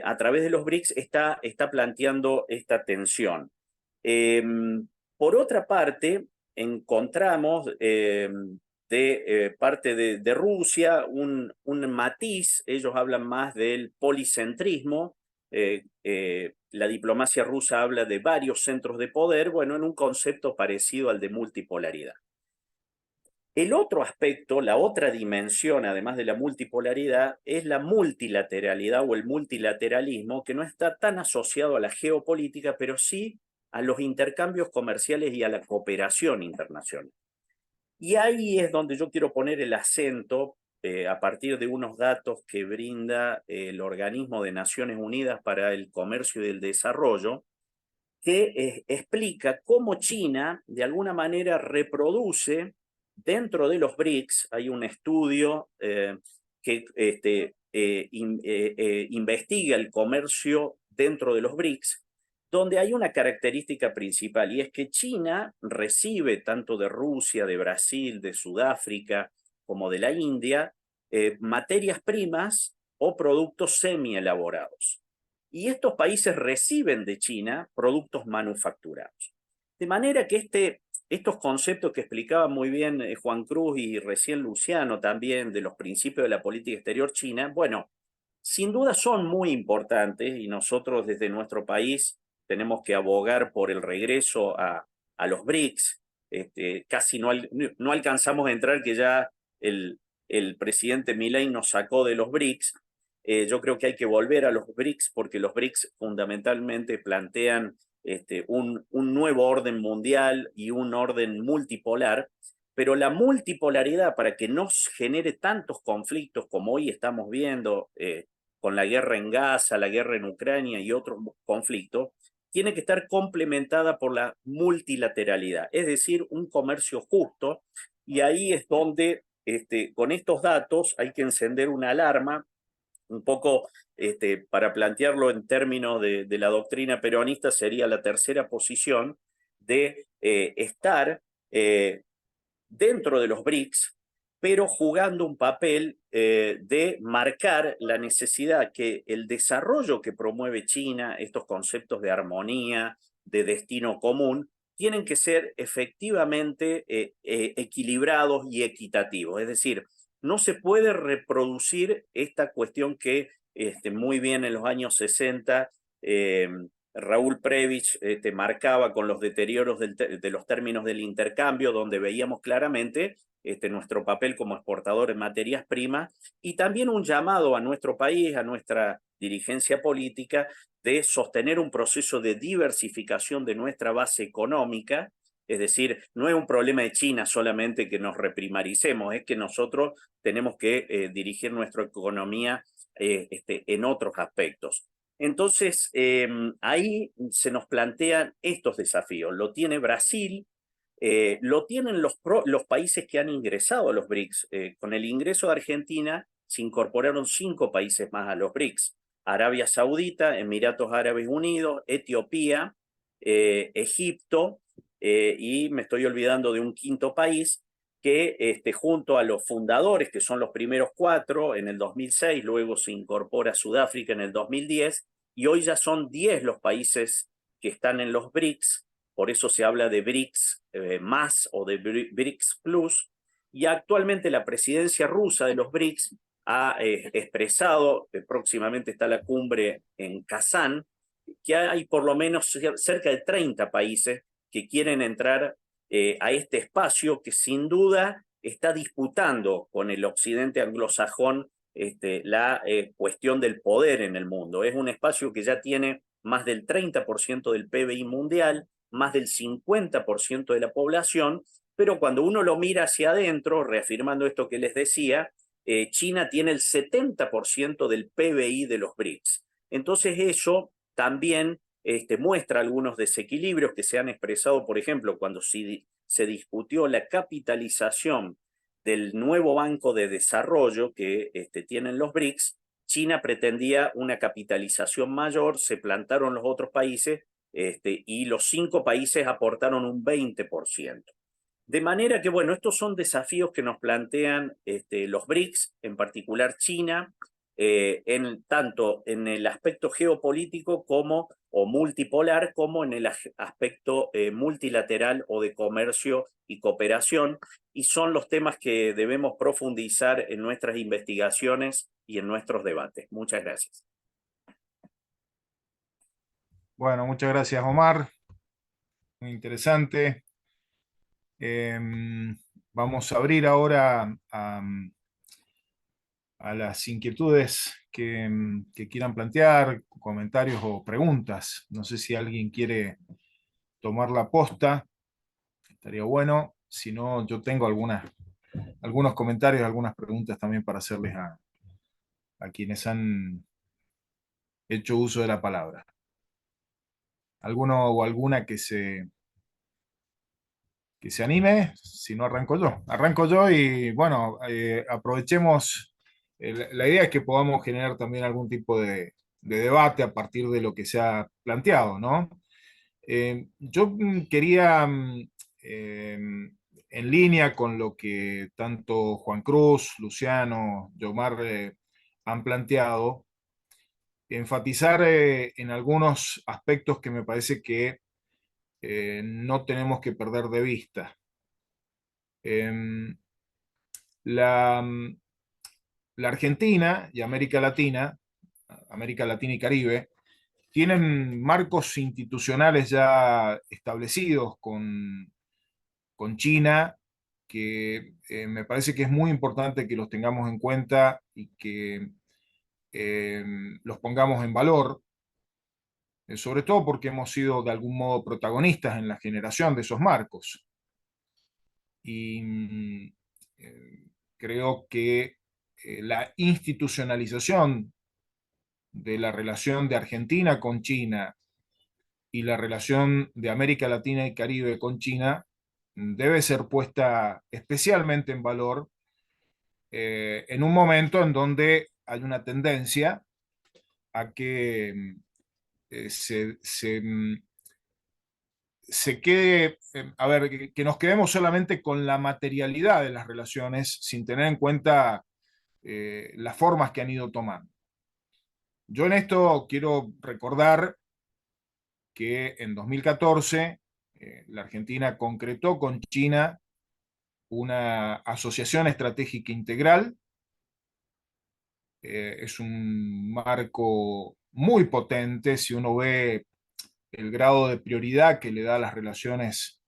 a través de los BRICS, está planteando esta tensión. Por otra parte, encontramos de parte de Rusia un matiz. Ellos hablan más del policentrismo, la diplomacia rusa habla de varios centros de poder, bueno, en un concepto parecido al de multipolaridad. El otro aspecto, la otra dimensión, además de la multipolaridad, es la multilateralidad o el multilateralismo, que no está tan asociado a la geopolítica, pero sí a los intercambios comerciales y a la cooperación internacional. Y ahí es donde yo quiero poner el acento a partir de unos datos que brinda el Organismo de Naciones Unidas para el Comercio y el Desarrollo, que explica cómo China de alguna manera reproduce dentro de los BRICS. Hay un estudio que investiga el comercio dentro de los BRICS, donde hay una característica principal, y es que China recibe tanto de Rusia, de Brasil, de Sudáfrica, como de la India, materias primas o productos semi-elaborados. Y estos países reciben de China productos manufacturados. De manera que estos conceptos que explicaba muy bien Juan Cruz y recién Luciano también de los principios de la política exterior china, bueno, sin duda son muy importantes y nosotros desde nuestro país tenemos que abogar por el regreso a los BRICS. Casi no alcanzamos a entrar, que ya el presidente Milei nos sacó de los BRICS. Yo creo que hay que volver a los BRICS porque los BRICS fundamentalmente plantean un nuevo orden mundial y un orden multipolar, pero la multipolaridad, para que no genere tantos conflictos como hoy estamos viendo con la guerra en Gaza, la guerra en Ucrania y otros conflictos, tiene que estar complementada por la multilateralidad, es decir, un comercio justo, y ahí es donde con estos datos hay que encender una alarma, un poco para plantearlo en términos de la doctrina peronista, sería la tercera posición de estar dentro de los BRICS, pero jugando un papel de marcar la necesidad que el desarrollo que promueve China, estos conceptos de armonía, de destino común, tienen que ser efectivamente equilibrados y equitativos. Es decir, no se puede reproducir esta cuestión que muy bien en los años 60 Raúl Prebisch marcaba con los deterioros de los términos del intercambio, donde veíamos claramente nuestro papel como exportador en materias primas, y también un llamado a nuestro país, a nuestra dirigencia política, de sostener un proceso de diversificación de nuestra base económica. Es decir, no es un problema de China solamente que nos reprimaricemos, es que nosotros tenemos que dirigir nuestra economía en otros aspectos. Entonces, ahí se nos plantean estos desafíos. Lo tiene Brasil, lo tienen los países que han ingresado a los BRICS. Con el ingreso de Argentina se incorporaron 5 países más a los BRICS. Arabia Saudita, Emiratos Árabes Unidos, Etiopía, Egipto, y me estoy olvidando de un quinto país que junto a los fundadores, que son los primeros 4 en el 2006, luego se incorpora Sudáfrica en el 2010, y hoy ya son 10 los países que están en los BRICS, por eso se habla de BRICS más o de BRICS Plus, y actualmente la presidencia rusa de los BRICS ha expresado, próximamente está la cumbre en Kazán, que hay por lo menos cerca de 30 países que quieren entrar a este espacio que sin duda está disputando con el occidente anglosajón la cuestión del poder en el mundo. Es un espacio que ya tiene más del 30% del PBI mundial, más del 50% de la población, pero cuando uno lo mira hacia adentro, reafirmando esto que les decía, China tiene el 70% del PBI de los BRICS. Entonces eso también muestra algunos desequilibrios que se han expresado, por ejemplo, cuando se discutió la capitalización del nuevo Banco de Desarrollo que tienen los BRICS. China pretendía una capitalización mayor, se plantaron los otros países y los 5 países aportaron un 20%. De manera que, bueno, estos son desafíos que nos plantean los BRICS, en particular China, tanto en el aspecto geopolítico o multipolar, como en el aspecto multilateral o de comercio y cooperación, y son los temas que debemos profundizar en nuestras investigaciones y en nuestros debates. Muchas gracias. Bueno, muchas gracias, Omar. Muy interesante. Vamos a abrir ahora a las inquietudes que quieran plantear, comentarios o preguntas. No sé si alguien quiere tomar la posta, estaría bueno. Si no, yo tengo algunos comentarios, algunas preguntas también para hacerles a quienes han hecho uso de la palabra. ¿Alguno o alguna que se anime? Si no, arranco yo. Arranco yo y bueno, aprovechemos. La idea es que podamos generar también algún tipo de debate a partir de lo que se ha planteado, ¿no? Yo quería, eh, en línea con lo que tanto Juan Cruz, Luciano, Yomar han planteado, enfatizar en algunos aspectos que me parece que no tenemos que perder de vista. Em, la, la Argentina y América Latina y Caribe, tienen marcos institucionales ya establecidos con China que me parece que es muy importante que los tengamos en cuenta y que los pongamos en valor, sobre todo porque hemos sido de algún modo protagonistas en la generación de esos marcos. Y creo que la institucionalización de la relación de Argentina con China y la relación de América Latina y Caribe con China debe ser puesta especialmente en valor en un momento en donde hay una tendencia a que se quede, a ver, que nos quedemos solamente con la materialidad de las relaciones sin tener en cuenta las formas que han ido tomando. Yo en esto quiero recordar que en 2014 la Argentina concretó con China una asociación estratégica integral. Es un marco muy potente si uno ve el grado de prioridad que le da a las relaciones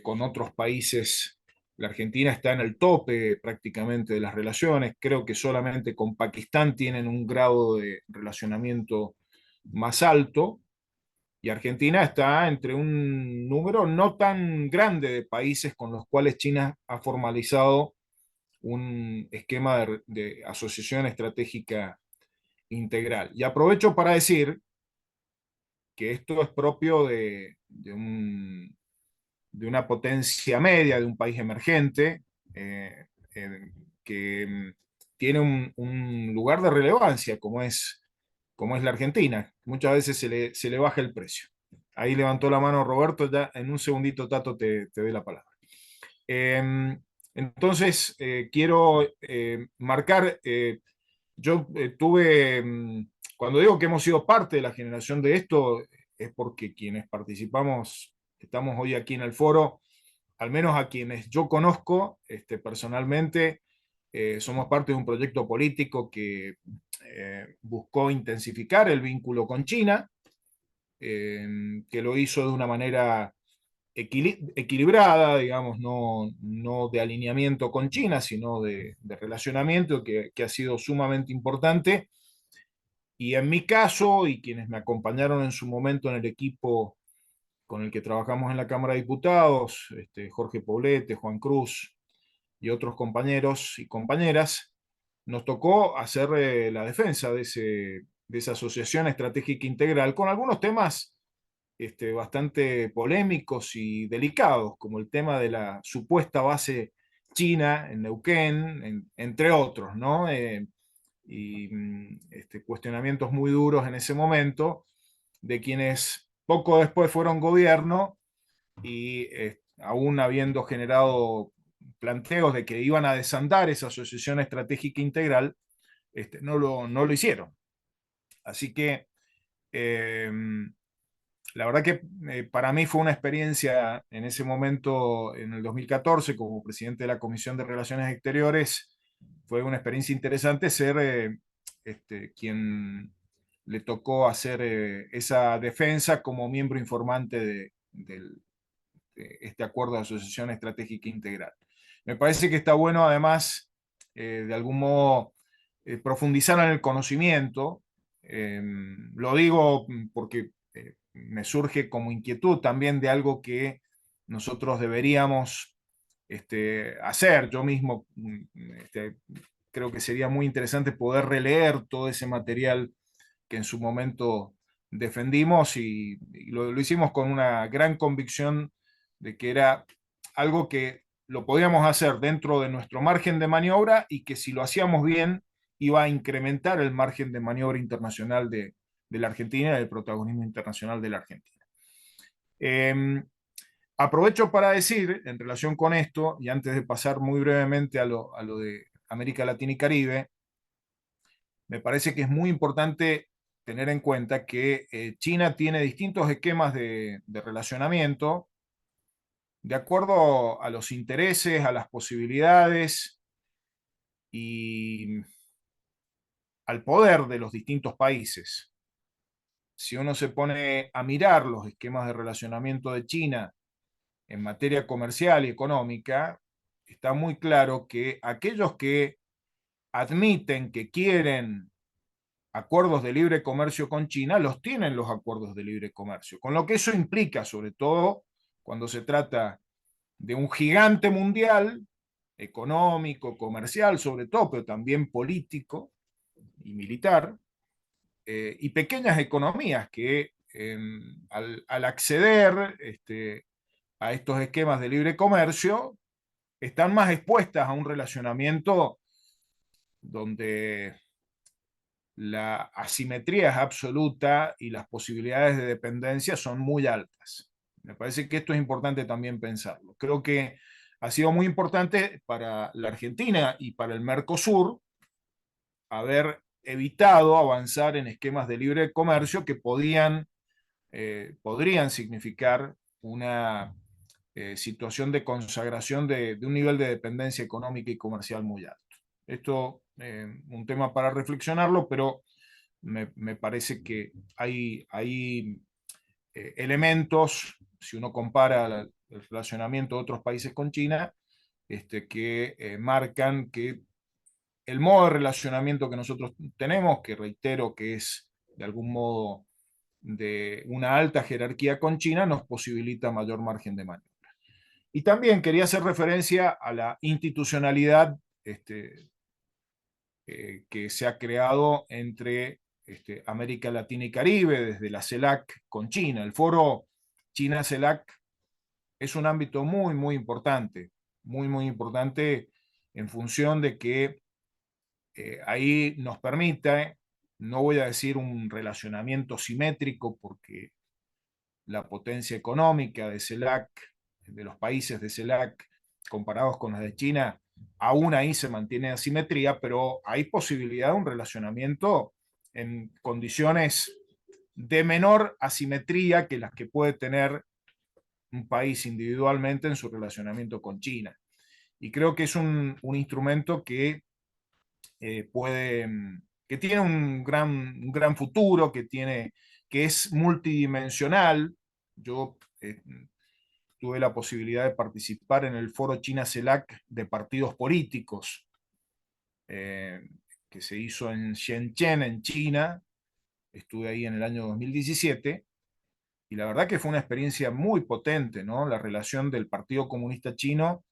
con otros países. La Argentina está en el tope prácticamente de las relaciones. Creo que solamente con Pakistán tienen un grado de relacionamiento más alto. Y Argentina está entre un número no tan grande de países con los cuales China ha formalizado un esquema de asociación estratégica integral. Y aprovecho para decir que esto es propio de una potencia media, de un país emergente, eh, eh, que tiene un lugar de relevancia como es la Argentina. Muchas veces se le baja el precio. Ahí levantó la mano Roberto, ya en un segundito, Tato, te doy la palabra. Entonces, quiero marcar, yo tuve, cuando digo que hemos sido parte de la generación de esto, es porque quienes participamos, estamos hoy aquí en el foro, al menos a quienes yo conozco personalmente, somos parte de un proyecto político que buscó intensificar el vínculo con China, que lo hizo de una manera equilibrada, digamos, no de alineamiento con China, sino de relacionamiento que ha sido sumamente importante. Y en mi caso, y quienes me acompañaron en su momento en el equipo con el que trabajamos en la Cámara de Diputados, Jorge Poblete, Juan Cruz y otros compañeros y compañeras, nos tocó hacer la defensa de esa asociación estratégica integral con algunos temas bastante polémicos y delicados, como el tema de la supuesta base china en Neuquén, entre otros, ¿no? Y cuestionamientos muy duros en ese momento de quienes poco después fueron gobierno y aún habiendo generado planteos de que iban a desandar esa asociación estratégica integral, no lo hicieron. Así que la verdad que para mí fue una experiencia en ese momento, en el 2014, como presidente de la Comisión de Relaciones Exteriores, fue una experiencia interesante ser quien le tocó hacer esa defensa como miembro informante de este acuerdo de asociación estratégica integral. Me parece que está bueno, además, de algún modo, profundizar en el conocimiento. Lo digo porque me surge como inquietud también de algo que nosotros deberíamos hacer. Yo mismo creo que sería muy interesante poder releer todo ese material que en su momento defendimos y lo hicimos con una gran convicción de que era algo que lo podíamos hacer dentro de nuestro margen de maniobra y que si lo hacíamos bien iba a incrementar el margen de maniobra internacional de la Argentina y el protagonismo internacional de la Argentina. Aprovecho para decir, en relación con esto, y antes de pasar muy brevemente a lo de América Latina y Caribe, me parece que es muy importante tener en cuenta que China tiene distintos esquemas de relacionamiento de acuerdo a los intereses, a las posibilidades y al poder de los distintos países. Si uno se pone a mirar los esquemas de relacionamiento de China en materia comercial y económica, está muy claro que aquellos que admiten que quieren acuerdos de libre comercio con China, los tienen los acuerdos de libre comercio, con lo que eso implica, sobre todo cuando se trata de un gigante mundial, económico, comercial, sobre todo, pero también político y militar, y pequeñas economías que al acceder a estos esquemas de libre comercio están más expuestas a un relacionamiento donde la asimetría es absoluta y las posibilidades de dependencia son muy altas. Me parece que esto es importante también pensarlo. Creo que ha sido muy importante para la Argentina y para el Mercosur haber evitado avanzar en esquemas de libre comercio que podrían significar una situación de consagración de un nivel de dependencia económica y comercial muy alto. Esto es un tema para reflexionarlo, pero me parece que hay elementos, si uno compara el relacionamiento de otros países con China, que marcan que el modo de relacionamiento que nosotros tenemos, que reitero que es de algún modo de una alta jerarquía con China, nos posibilita mayor margen de maniobra. Y también quería hacer referencia a la institucionalidad que se ha creado entre América Latina y Caribe, desde la CELAC con China. El foro China-CELAC es un ámbito muy, muy importante, muy, muy importante en función de que ahí nos permite, no voy a decir un relacionamiento simétrico, porque la potencia económica de CELAC, de los países de CELAC, comparados con los de China, aún ahí se mantiene asimetría, pero hay posibilidad de un relacionamiento en condiciones de menor asimetría que las que puede tener un país individualmente en su relacionamiento con China. Y creo que es un instrumento que que tiene un gran futuro, que es multidimensional. Yo tuve la posibilidad de participar en el foro China-CELAC de partidos políticos, eh, que se hizo en Shenzhen, en China. Estuve ahí en el año 2017 y la verdad que fue una experiencia muy potente, ¿no? La relación del Partido Comunista Chino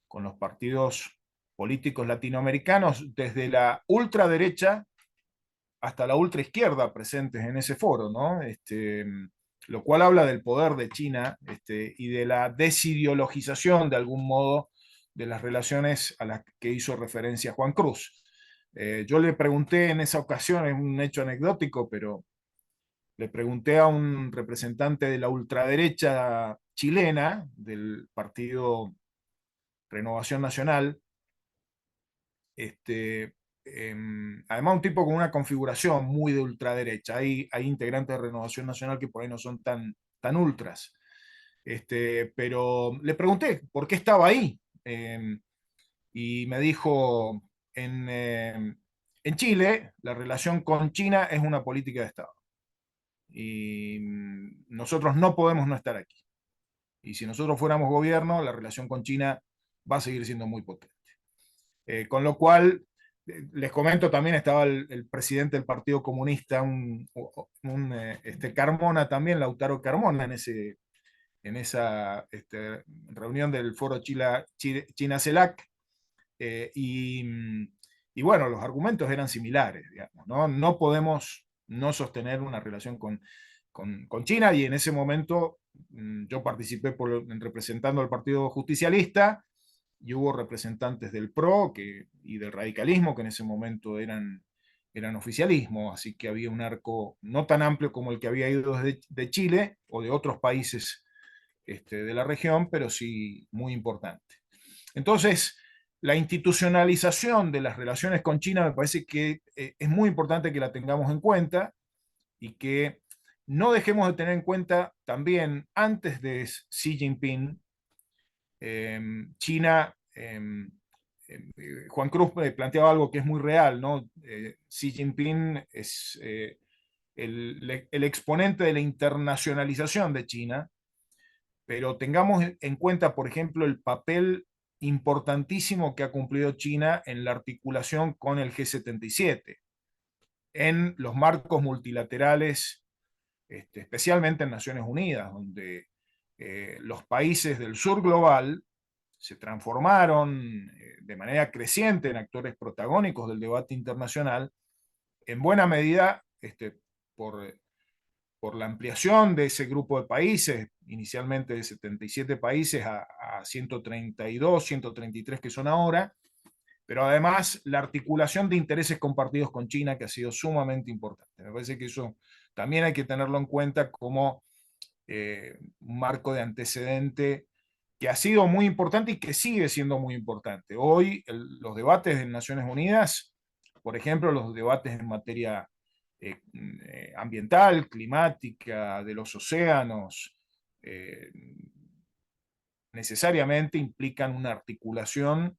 con los partidos políticos latinoamericanos, desde la ultraderecha hasta la ultraizquierda presentes en ese foro, ¿no? Lo cual habla del poder de China y de la desideologización, de algún modo, de las relaciones a las que hizo referencia Juan Cruz. Yo le pregunté en esa ocasión, es un hecho anecdótico, pero le pregunté a un representante de la ultraderecha chilena, del partido Renovación Nacional, además un tipo con una configuración muy de ultraderecha. Hay integrantes de Renovación Nacional que por ahí no son tan ultras. Pero le pregunté por qué estaba ahí. Y me dijo, En Chile, la relación con China es una política de Estado. Y nosotros no podemos no estar aquí. Y si nosotros fuéramos gobierno, la relación con China va a seguir siendo muy potente. Con lo cual, les comento, también estaba el presidente del Partido Comunista, Carmona también, Lautaro Carmona, en esa reunión del foro China-CELAC, y bueno, los argumentos eran similares, digamos, ¿no? No podemos no sostener una relación con China, y en ese momento yo participé representando al Partido Justicialista, y hubo representantes del PRO y del radicalismo, que en ese momento eran oficialismo, así que había un arco no tan amplio como el que había ido de Chile o de otros países de la región, pero sí muy importante. Entonces, la institucionalización de las relaciones con China me parece que es muy importante que la tengamos en cuenta, y que no dejemos de tener en cuenta también, antes de Xi Jinping, China, Juan Cruz planteaba algo que es muy real, ¿no? Xi Jinping es el exponente de la internacionalización de China, pero tengamos en cuenta, por ejemplo, el papel importantísimo que ha cumplido China en la articulación con el G77, en los marcos multilaterales, especialmente en Naciones Unidas, donde los países del sur global se transformaron de manera creciente en actores protagónicos del debate internacional, en buena medida por, por la ampliación de ese grupo de países, inicialmente de 77 países a 132, 133 que son ahora, pero además la articulación de intereses compartidos con China, que ha sido sumamente importante. Me parece que eso también hay que tenerlo en cuenta como un marco de antecedente que ha sido muy importante y que sigue siendo muy importante. Hoy los debates en Naciones Unidas, por ejemplo, los debates en materia ambiental, climática, de los océanos, necesariamente implican una articulación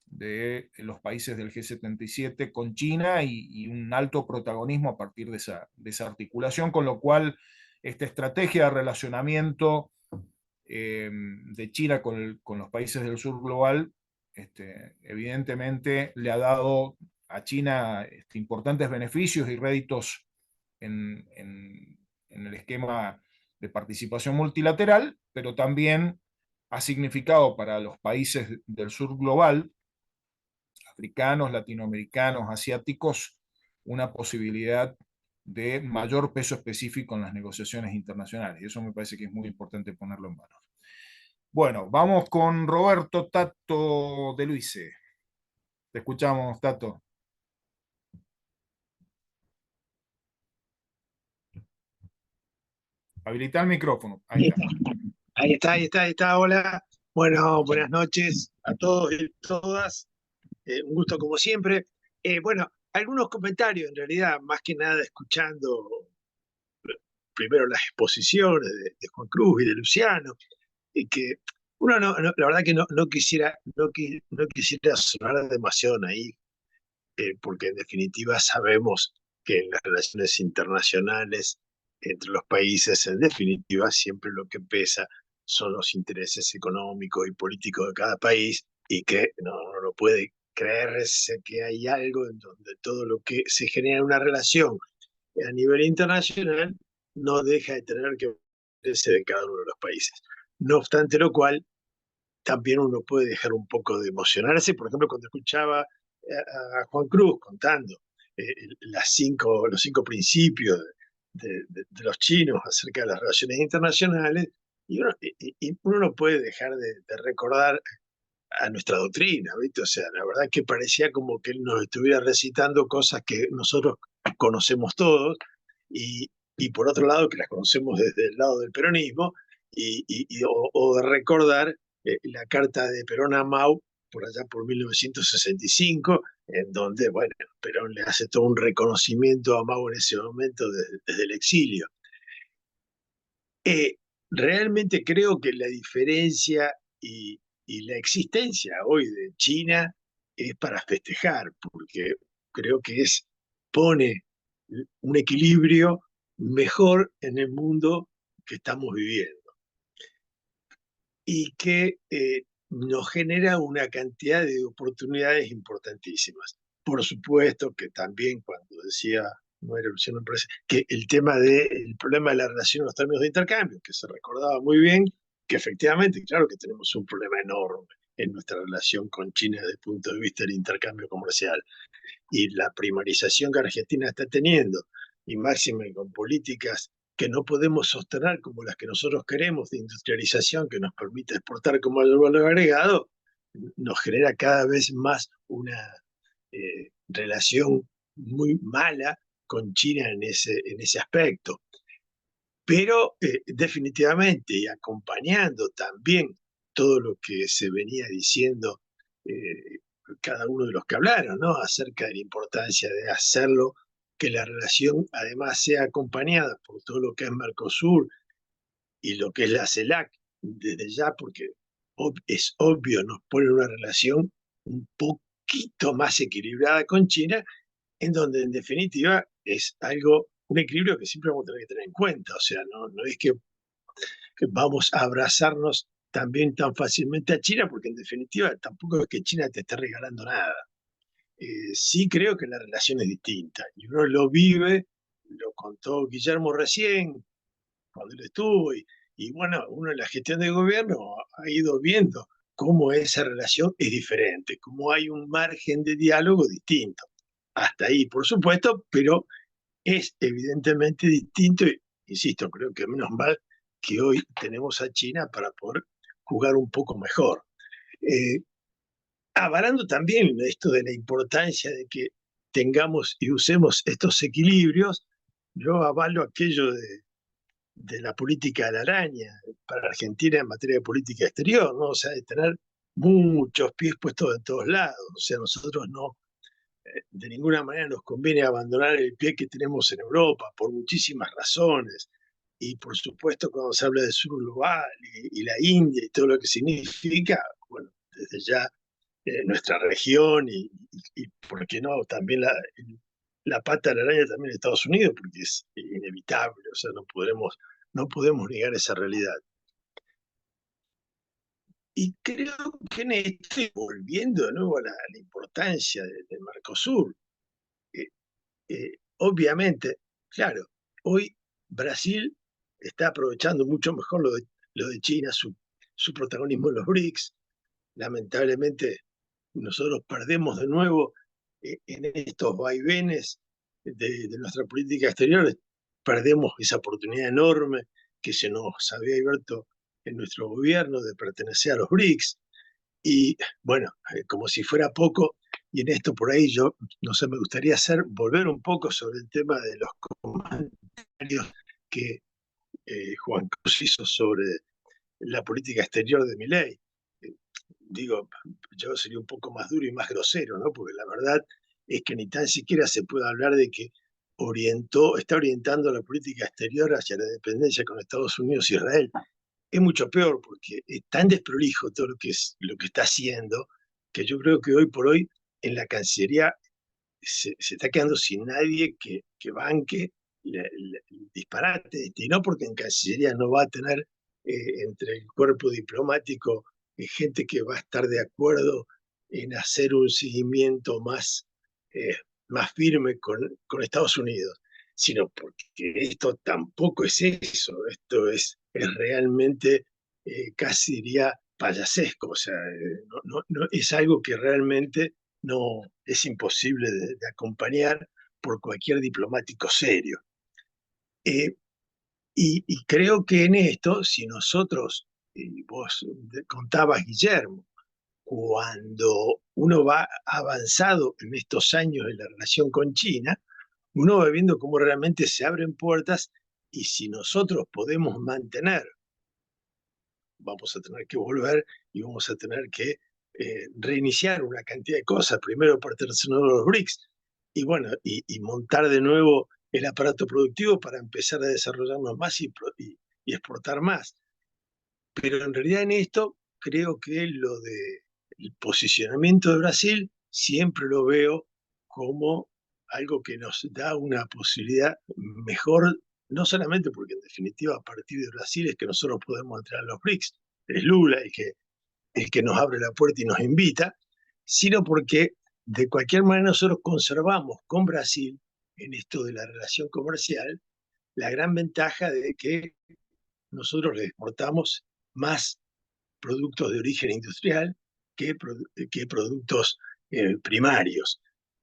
de los países del G77 con China, y un alto protagonismo a partir de esa articulación, con lo cual esta estrategia de relacionamiento de China con los países del sur global, evidentemente le ha dado a China importantes beneficios y réditos en el esquema de participación multilateral, pero también ha significado para los países del sur global, africanos, latinoamericanos, asiáticos, una posibilidad de mayor peso específico en las negociaciones internacionales. Y eso me parece que es muy importante ponerlo en valor. Bueno, vamos con Roberto Tato de Luise. Te escuchamos, Tato. Habilita el micrófono. Ahí está. Ahí está, hola. Bueno, buenas noches a todos y todas. Un gusto como siempre. Bueno, algunos comentarios en realidad, más que nada escuchando primero las exposiciones de Juan Cruz y de Luciano, y que uno la verdad que no quisiera, no quisiera sonar demasiado ahí, porque en definitiva sabemos que en las relaciones internacionales entre los países, en definitiva, siempre lo que pesa son los intereses económicos y políticos de cada país, y que no puede creerse que hay algo en donde todo lo que se genera en una relación a nivel internacional no deja de tener que verse de cada uno de los países. No obstante lo cual, también uno puede dejar un poco de emocionarse, por ejemplo, cuando escuchaba a Juan Cruz contando los 5 principios de los chinos acerca de las relaciones internacionales, y uno no puede dejar de recordar a nuestra doctrina, ¿viste? O sea, la verdad que parecía como que él nos estuviera recitando cosas que nosotros conocemos todos, y por otro lado que las conocemos desde el lado del peronismo, o de recordar la carta de Perón a Mao por allá por 1965, en donde, bueno, Perón le hace todo un reconocimiento a Mao en ese momento desde el exilio. Realmente creo que la diferencia y la existencia hoy de China es para festejar, porque creo que pone un equilibrio mejor en el mundo que estamos viviendo y que nos genera una cantidad de oportunidades importantísimas. Por supuesto que también cuando decía, no era Luciano, me parece, que el tema del problema de la relación en los términos de intercambio, que se recordaba muy bien, que efectivamente, claro que tenemos un problema enorme en nuestra relación con China desde el punto de vista del intercambio comercial. Y la primarización que Argentina está teniendo, y máxima con políticas que no podemos sostener como las que nosotros queremos de industrialización que nos permite exportar con mayor valor agregado, nos genera cada vez más una relación muy mala con China en ese aspecto. Pero definitivamente, y acompañando también todo lo que se venía diciendo cada uno de los que hablaron, ¿no? Acerca de la importancia de hacerlo, que la relación además sea acompañada por todo lo que es Mercosur y lo que es la CELAC, desde ya, porque es obvio, nos pone una relación un poquito más equilibrada con China, en donde en definitiva es algo, un equilibrio que siempre vamos a tener que tener en cuenta. O sea, no es que vamos a abrazarnos también tan fácilmente a China, porque en definitiva tampoco es que China te esté regalando nada. Sí creo que la relación es distinta, y uno lo vive, lo contó Guillermo recién, cuando él estuvo, y bueno, uno en la gestión de gobierno ha ido viendo cómo esa relación es diferente, cómo hay un margen de diálogo distinto. Hasta ahí, por supuesto, pero es evidentemente distinto, y, insisto, creo que menos mal que hoy tenemos a China para poder jugar un poco mejor. Eh, Avalando también esto de la importancia de que tengamos y usemos estos equilibrios, yo avalo aquello de la política de la araña para Argentina en materia de política exterior, ¿no? O sea, de tener muchos pies puestos en todos lados. O sea, nosotros no, de ninguna manera nos conviene abandonar el pie que tenemos en Europa por muchísimas razones. Y por supuesto, cuando se habla de sur global y la India y todo lo que significa, bueno, desde ya nuestra región y, ¿por qué no? También la pata de la araña también en Estados Unidos, porque es inevitable, o sea, no podemos negar esa realidad. Y creo que en esto, volviendo de nuevo a la importancia del Mercosur, eh, obviamente, claro, hoy Brasil está aprovechando mucho mejor lo de China, su protagonismo en los BRICS. Lamentablemente, nosotros perdemos de nuevo en estos vaivenes de nuestra política exterior, perdemos esa oportunidad enorme que se nos había abierto en nuestro gobierno de pertenecer a los BRICS. Y bueno, como si fuera poco, y en esto por ahí yo, no sé, me gustaría volver un poco sobre el tema de los comentarios que Juan Cruz hizo sobre la política exterior de Milei. Digo, yo sería un poco más duro y más grosero, ¿no? Porque la verdad es que ni tan siquiera se puede hablar de que está orientando la política exterior hacia la dependencia con Estados Unidos y Israel. Es mucho peor porque es tan desprolijo todo lo que está haciendo, que yo creo que hoy por hoy en la Cancillería se está quedando sin nadie que banque el disparate, y no porque en Cancillería no va a tener entre el cuerpo diplomático gente que va a estar de acuerdo en hacer un seguimiento eh, más firme con Estados Unidos, sino porque esto tampoco es eso, esto es realmente casi diría payasesco, o sea, es algo que realmente no es imposible de acompañar por cualquier diplomático serio. Eh, y creo que en esto, si nosotros, vos contabas, Guillermo, cuando uno va avanzado en estos años de la relación con China, uno va viendo cómo realmente se abren puertas y si nosotros podemos mantener, vamos a tener que volver y vamos a tener que reiniciar una cantidad de cosas, primero pertenecer a los BRICS y bueno, y montar de nuevo el aparato productivo para empezar a desarrollarnos más y exportar más. Pero en realidad en esto creo que el posicionamiento de Brasil siempre lo veo como algo que nos da una posibilidad mejor, no solamente porque en definitiva a partir de Brasil es que nosotros podemos entrar a los BRICS, es Lula el que nos abre la puerta y nos invita, sino porque de cualquier manera nosotros conservamos con Brasil, en esto de la relación comercial, la gran ventaja de que nosotros le exportamos más productos de origen industrial que productos primarios.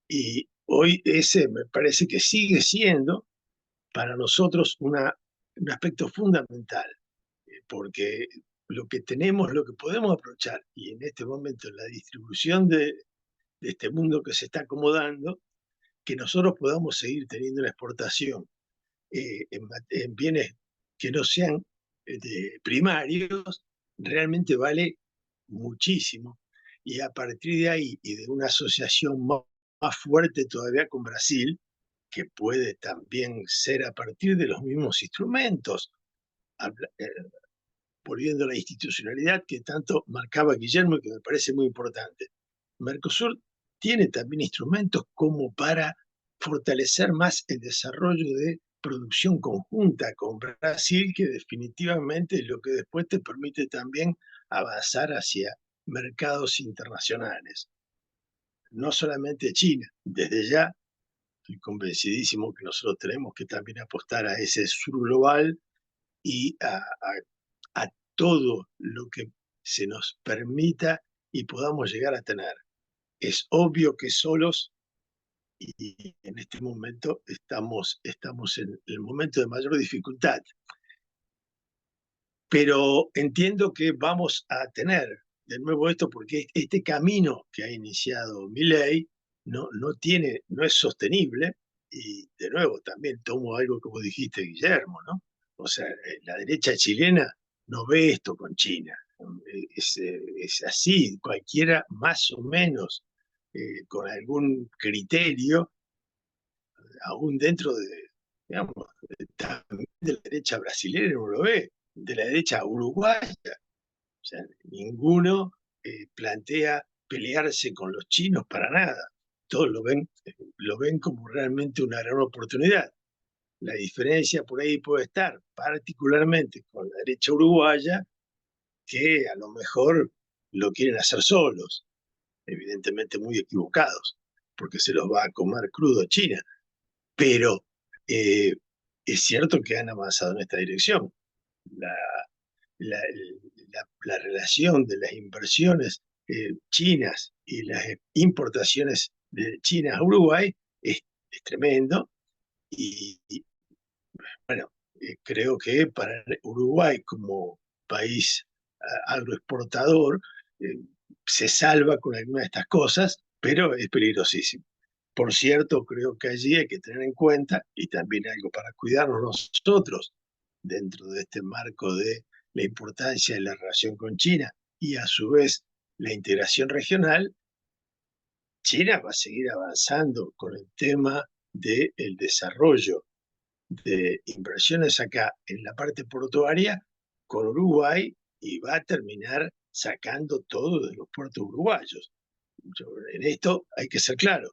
Y hoy ese me parece que sigue siendo para nosotros un aspecto fundamental, porque lo que tenemos, lo que podemos aprovechar, y en este momento en la distribución de este mundo que se está acomodando, que nosotros podamos seguir teniendo una exportación en bienes que no sean primarios, realmente vale muchísimo. Y a partir de ahí y de una asociación más fuerte todavía con Brasil, que puede también ser a partir de los mismos instrumentos, volviendo a la institucionalidad que tanto marcaba Guillermo y que me parece muy importante. Mercosur tiene también instrumentos como para fortalecer más el desarrollo de producción conjunta con Brasil, que definitivamente es lo que después te permite también avanzar hacia mercados internacionales. No solamente China, desde ya estoy convencidísimo que nosotros tenemos que también apostar a ese sur global y a todo lo que se nos permita y podamos llegar a tener. Es obvio que solos, y en este momento estamos en el momento de mayor dificultad, pero entiendo que vamos a tener de nuevo esto porque este camino que ha iniciado Milei no es sostenible, y de nuevo también tomo algo como dijiste, Guillermo, ¿no? O sea, la derecha chilena no ve esto con China. Es así, cualquiera más o menos con algún criterio, aún dentro digamos, también de la derecha brasileña no lo ve, de la derecha uruguaya. O sea, ninguno plantea pelearse con los chinos para nada. Todos lo ven como realmente una gran oportunidad. La diferencia por ahí puede estar particularmente con la derecha uruguaya, que a lo mejor lo quieren hacer solos, evidentemente muy equivocados, porque se los va a comer crudo China. Pero es cierto que han avanzado en esta dirección. La, la, la relación de las inversiones chinas y las importaciones de China a Uruguay es tremendo. Y bueno, creo que para Uruguay como país agroexportador se salva con alguna de estas cosas, pero es peligrosísimo. Por cierto, creo que allí hay que tener en cuenta, y también algo para cuidarnos nosotros, dentro de este marco de la importancia de la relación con China y a su vez la integración regional, China va a seguir avanzando con el tema del desarrollo de inversiones acá en la parte portuaria con Uruguay, y va a terminar sacando todo de los puertos uruguayos. En esto hay que ser claro.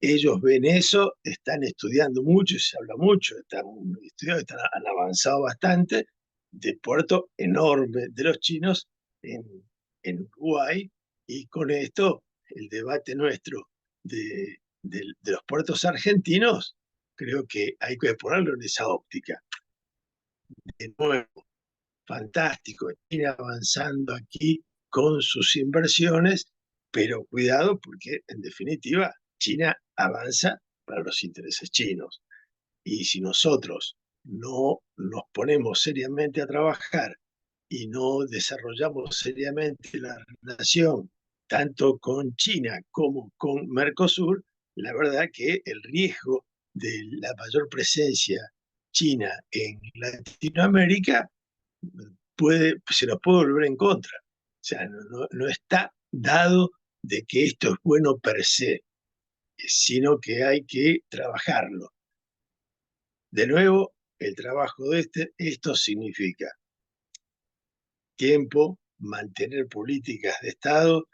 Ellos ven eso, están estudiando mucho, se habla mucho, han avanzado bastante, de puerto enorme de los chinos en Uruguay, y con esto el debate nuestro de los puertos argentinos, creo que hay que ponerlo en esa óptica. De nuevo, fantástico, China avanzando aquí con sus inversiones, pero cuidado porque en definitiva China avanza para los intereses chinos. Y si nosotros no nos ponemos seriamente a trabajar y no desarrollamos seriamente la relación tanto con China como con Mercosur, la verdad que el riesgo de la mayor presencia china en Latinoamérica se nos puede volver en contra. O sea, no está dado de que esto es bueno per se, sino que hay que trabajarlo. De nuevo, el trabajo de esto significa tiempo, mantener políticas de Estado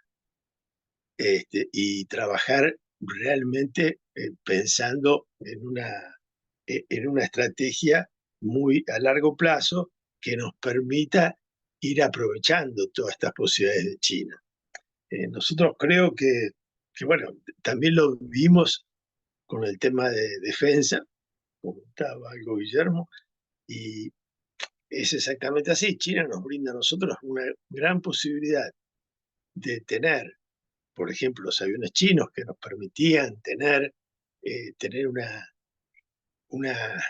y trabajar realmente pensando en una estrategia muy a largo plazo que nos permita ir aprovechando todas estas posibilidades de China. Nosotros creo que, bueno, también lo vimos con el tema de defensa, comentaba algo Guillermo, y es exactamente así. China nos brinda a nosotros una gran posibilidad de tener, por ejemplo, los aviones chinos que nos permitían tener una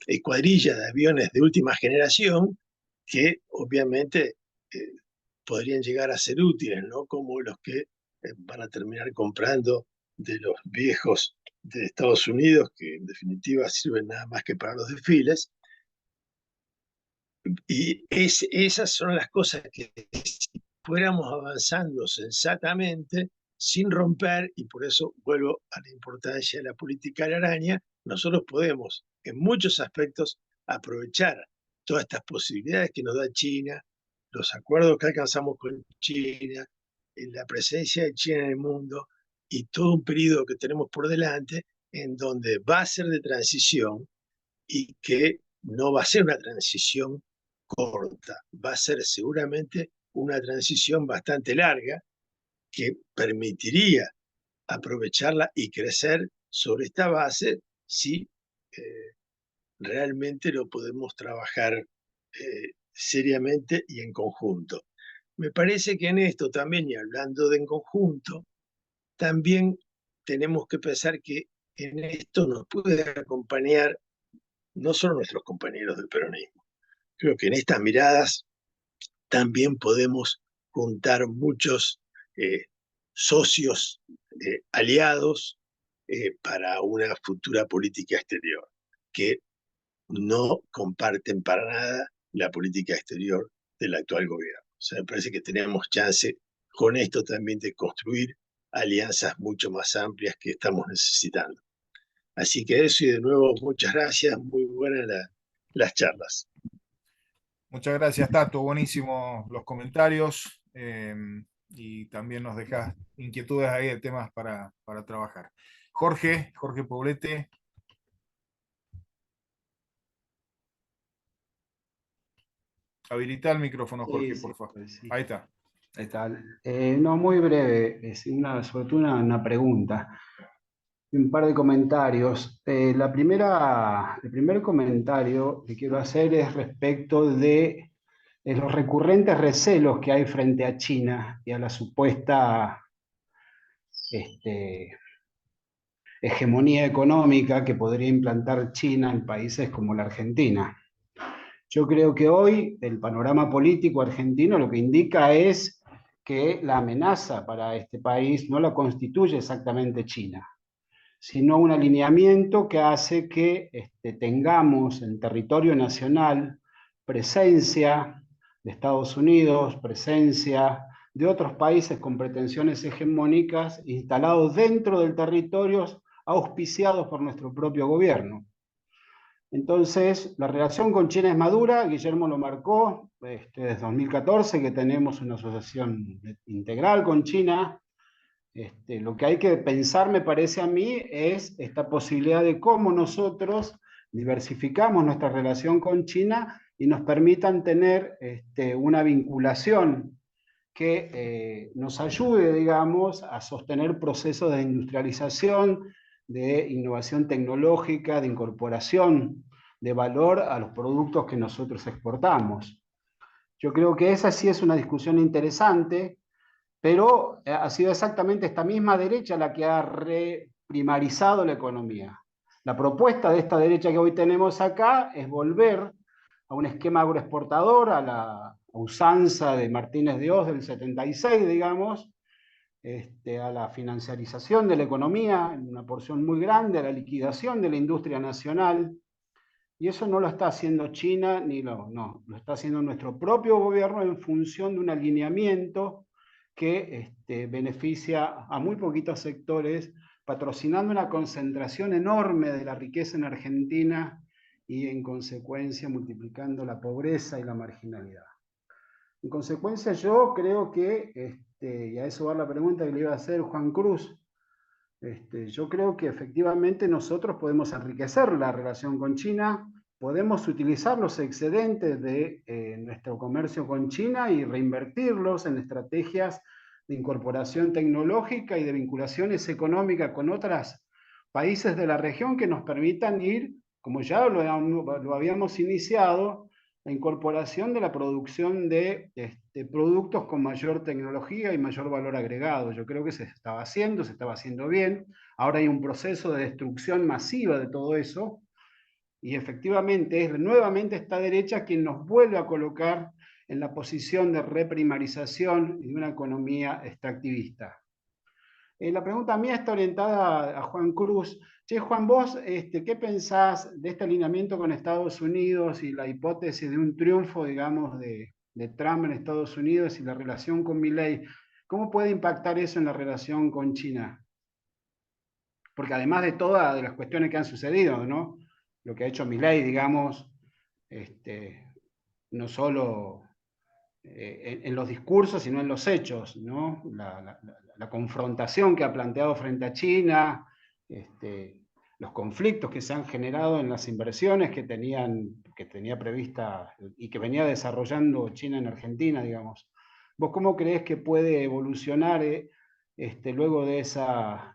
escuadrilla de aviones de última generación que obviamente eh, podrían llegar a ser útiles, ¿no? Como los que van a terminar comprando de los viejos de Estados Unidos, que en definitiva sirven nada más que para los desfiles. Y esas son las cosas que si fuéramos avanzando sensatamente, sin romper, y por eso vuelvo a la importancia de la política de la araña, nosotros podemos en muchos aspectos aprovechar todas estas posibilidades que nos da China, los acuerdos que alcanzamos con China, la presencia de China en el mundo y todo un periodo que tenemos por delante en donde va a ser de transición y que no va a ser una transición corta, va a ser seguramente una transición bastante larga que permitiría aprovecharla y crecer sobre esta base si realmente lo podemos trabajar seriamente y en conjunto. Me parece que en esto también, y hablando de en conjunto, también tenemos que pensar que en esto nos puede acompañar no solo nuestros compañeros del peronismo. Creo que en estas miradas también podemos juntar muchos socios aliados para una futura política exterior, que no comparten para nada la política exterior del actual gobierno. O sea, me parece que tenemos chance con esto también de construir alianzas mucho más amplias que estamos necesitando. Así que eso, y de nuevo, muchas gracias, muy buenas las charlas. Muchas gracias, Tato. Buenísimo los comentarios y también nos dejas inquietudes ahí de temas para trabajar. Jorge Poblete. Habilita el micrófono, Jorge, Sí, por favor. pues sí. Ahí está. ¿Qué tal? No, muy breve, sobre todo una pregunta y un par de comentarios. El primer comentario que quiero hacer es respecto de los recurrentes recelos que hay frente a China y a la supuesta este, hegemonía económica que podría implantar China en países como la Argentina. Yo creo que hoy el panorama político argentino lo que indica es que la amenaza para este país no la constituye exactamente China, sino un alineamiento que hace que tengamos en territorio nacional presencia de Estados Unidos, presencia de otros países con pretensiones hegemónicas instalados dentro del territorio auspiciados por nuestro propio gobierno. Entonces, la relación con China es madura, Guillermo lo marcó desde 2014, que tenemos una asociación integral con China. Lo que hay que pensar, me parece a mí, es esta posibilidad de cómo nosotros diversificamos nuestra relación con China y nos permitan tener una vinculación que nos ayude, digamos, a sostener procesos de industrialización, de innovación tecnológica, de incorporación de valor a los productos que nosotros exportamos. Yo creo que esa sí es una discusión interesante, pero ha sido exactamente esta misma derecha la que ha reprimarizado la economía. La propuesta de esta derecha que hoy tenemos acá es volver a un esquema agroexportador, a la usanza de Martínez de Hoz del 76, digamos, a la financiarización de la economía, en una porción muy grande, a la liquidación de la industria nacional. Y eso no lo está haciendo China, no, lo está haciendo nuestro propio gobierno en función de un alineamiento que beneficia a muy poquitos sectores, patrocinando una concentración enorme de la riqueza en Argentina y en consecuencia multiplicando la pobreza y la marginalidad. En consecuencia yo creo que, y a eso va la pregunta que le iba a hacer Juan Cruz, Yo creo que efectivamente nosotros podemos enriquecer la relación con China, podemos utilizar los excedentes de nuestro comercio con China y reinvertirlos en estrategias de incorporación tecnológica y de vinculaciones económicas con otros países de la región que nos permitan ir, como ya lo habíamos iniciado, la incorporación de la producción de productos con mayor tecnología y mayor valor agregado. Yo creo que se estaba haciendo bien. Ahora hay un proceso de destrucción masiva de todo eso y efectivamente es nuevamente esta derecha quien nos vuelve a colocar en la posición de reprimarización y de una economía extractivista. La pregunta mía está orientada a Juan Cruz. Che, Juan, vos, ¿qué pensás de este alineamiento con Estados Unidos y la hipótesis de un triunfo, digamos, de Trump en Estados Unidos y la relación con Milei? ¿Cómo puede impactar eso en la relación con China? Porque además de todas las cuestiones que han sucedido, ¿no? Lo que ha hecho Milei, digamos, no solo en los discursos, sino en los hechos, ¿no? La confrontación que ha planteado frente a China, los conflictos que se han generado en las inversiones que tenía prevista y que venía desarrollando China en Argentina, digamos. ¿Vos cómo creés que puede evolucionar luego de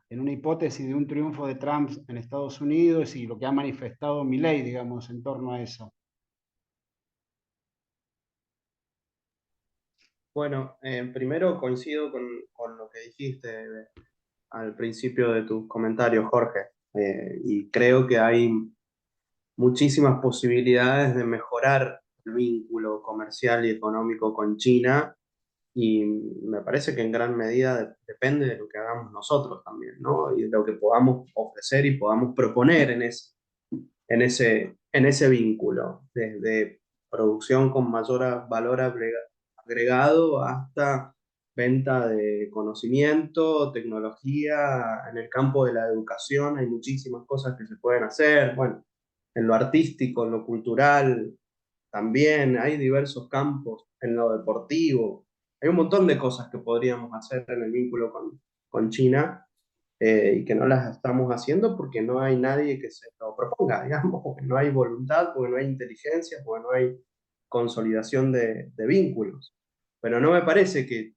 en una hipótesis de un triunfo de Trump en Estados Unidos y lo que ha manifestado Milei, digamos, en torno a eso? Bueno, primero coincido con lo que dijiste al principio de tus comentarios, Jorge, y creo que hay muchísimas posibilidades de mejorar el vínculo comercial y económico con China, y me parece que en gran medida depende de lo que hagamos nosotros también, ¿no? Y de lo que podamos ofrecer y podamos proponer en ese vínculo, desde producción con mayor valor agregado hasta venta de conocimiento, tecnología. En el campo de la educación hay muchísimas cosas que se pueden hacer. Bueno, en lo artístico, en lo cultural, también hay diversos campos, en lo deportivo. Hay un montón de cosas que podríamos hacer en el vínculo con China, y que no las estamos haciendo porque no hay nadie que se lo proponga, digamos, porque no hay voluntad, porque no hay inteligencia, porque no hay consolidación de vínculos. Pero no me parece que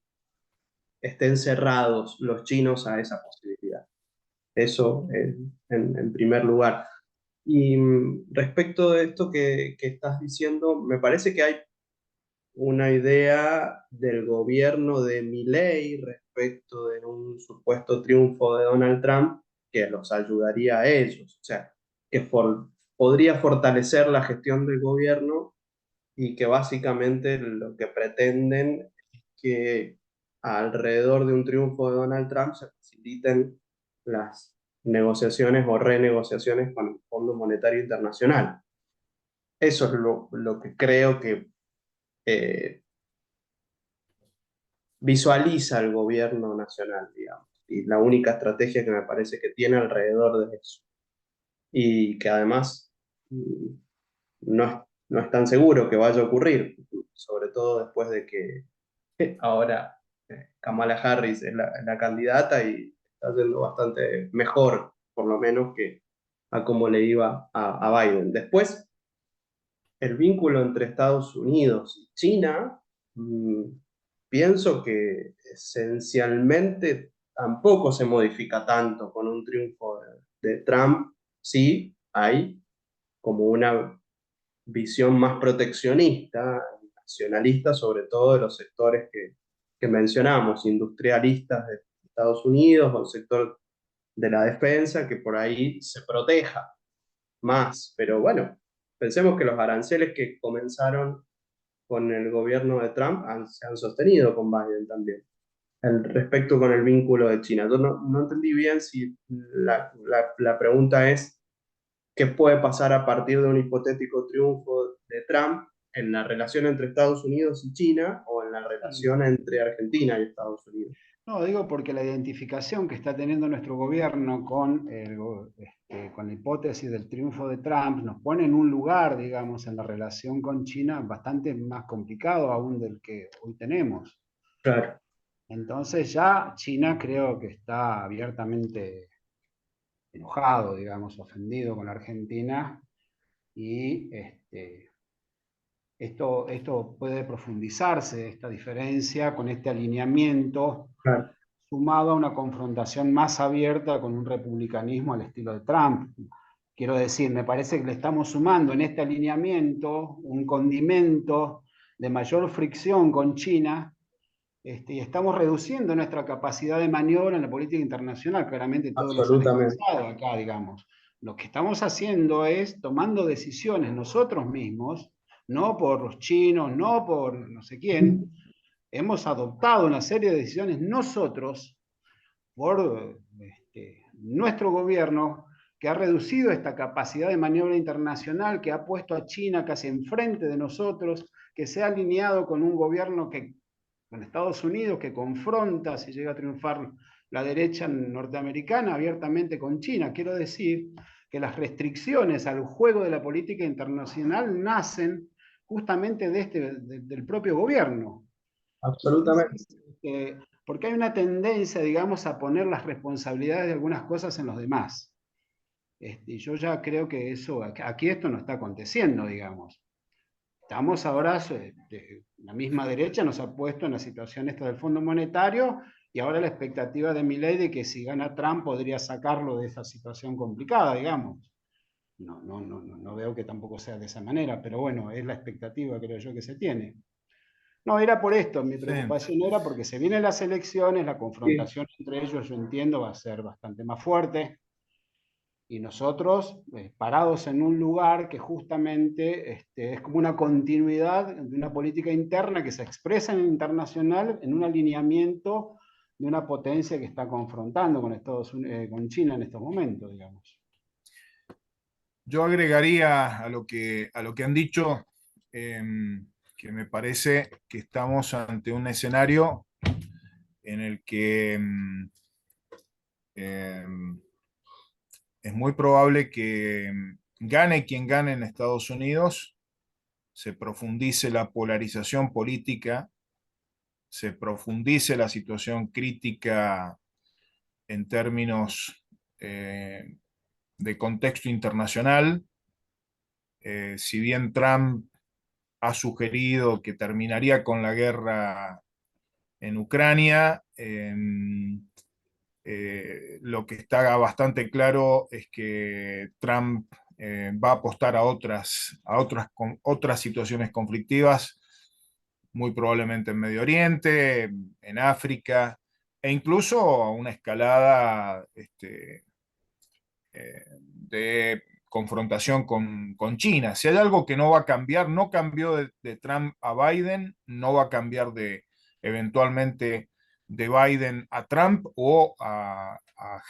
estén cerrados los chinos a esa posibilidad. Eso en primer lugar. Y respecto de esto que estás diciendo, me parece que hay una idea del gobierno de Milei respecto de un supuesto triunfo de Donald Trump que los ayudaría a ellos. O sea, que podría fortalecer la gestión del gobierno y que básicamente lo que pretenden es que alrededor de un triunfo de Donald Trump se faciliten las negociaciones o renegociaciones con el Fondo Monetario Internacional. Eso es lo que creo que eh, visualiza el gobierno nacional, digamos, y la única estrategia que me parece que tiene alrededor de eso. Y que además no es tan seguro que vaya a ocurrir, sobre todo después de que ahora Kamala Harris es la candidata y está yendo bastante mejor, por lo menos, que a como le iba a Biden. Después, el vínculo entre Estados Unidos y China, pienso que esencialmente tampoco se modifica tanto con un triunfo de Trump. Sí, hay como una visión más proteccionista, nacionalista, sobre todo de los sectores que mencionamos, industrialistas de Estados Unidos o el sector de la defensa, que por ahí se proteja más. Pero bueno, pensemos que los aranceles que comenzaron con el gobierno de Trump se han sostenido con Biden también. Respecto con el vínculo de China. Yo no entendí bien si la pregunta es qué puede pasar a partir de un hipotético triunfo de Trump en la relación entre Estados Unidos y China o en la relación entre Argentina y Estados Unidos. No, digo porque la identificación que está teniendo nuestro gobierno con la hipótesis del triunfo de Trump nos pone en un lugar, digamos, en la relación con China bastante más complicado aún del que hoy tenemos. Claro. Entonces ya China creo que está abiertamente enojado, digamos, ofendido con la Argentina, y esto puede profundizarse, esta diferencia, con este alineamiento, Claro, sumado a una confrontación más abierta con un republicanismo al estilo de Trump. Quiero decir, me parece que le estamos sumando en este alineamiento un condimento de mayor fricción con China, y estamos reduciendo nuestra capacidad de maniobra en la política internacional. Claramente todos los han absolutamente. expresado acá, digamos. Lo que estamos haciendo es tomando decisiones nosotros mismos, no por los chinos, no por no sé quién. Hemos adoptado una serie de decisiones nosotros por nuestro gobierno, que ha reducido esta capacidad de maniobra internacional, que ha puesto a China casi enfrente de nosotros, que se ha alineado con un gobierno con Estados Unidos, que confronta, si llega a triunfar la derecha norteamericana, abiertamente con China. Quiero decir que las restricciones al juego de la política internacional nacen justamente del propio gobierno. Absolutamente. Porque hay una tendencia, digamos, a poner las responsabilidades de algunas cosas en los demás. Y yo ya creo que aquí esto no está aconteciendo, digamos. Estamos ahora, la misma derecha nos ha puesto en la situación esta del Fondo Monetario, y ahora la expectativa de Milei de que si gana Trump podría sacarlo de esa situación complicada, digamos. No veo que tampoco sea de esa manera, pero bueno, es la expectativa, creo yo, que se tiene. No, era por esto, mi preocupación era porque se vienen las elecciones, la Sí, confrontación entre ellos, yo entiendo, va a ser bastante más fuerte, y nosotros parados en un lugar que justamente es como una continuidad de una política interna que se expresa en el internacional en un alineamiento de una potencia que está confrontando con con China en estos momentos, digamos. Yo agregaría a lo que han dicho, que me parece que estamos ante un escenario en el que es muy probable que gane quien gane en Estados Unidos, se profundice la polarización política, se profundice la situación crítica en términos de contexto internacional. Si bien Trump ha sugerido que terminaría con la guerra en Ucrania, lo que está bastante claro es que Trump va a apostar a otras situaciones conflictivas, muy probablemente en Medio Oriente, en África, e incluso a una escalada de confrontación con China. Si hay algo que no va a cambiar, no cambió de Trump a Biden, no va a cambiar eventualmente de Biden a Trump o a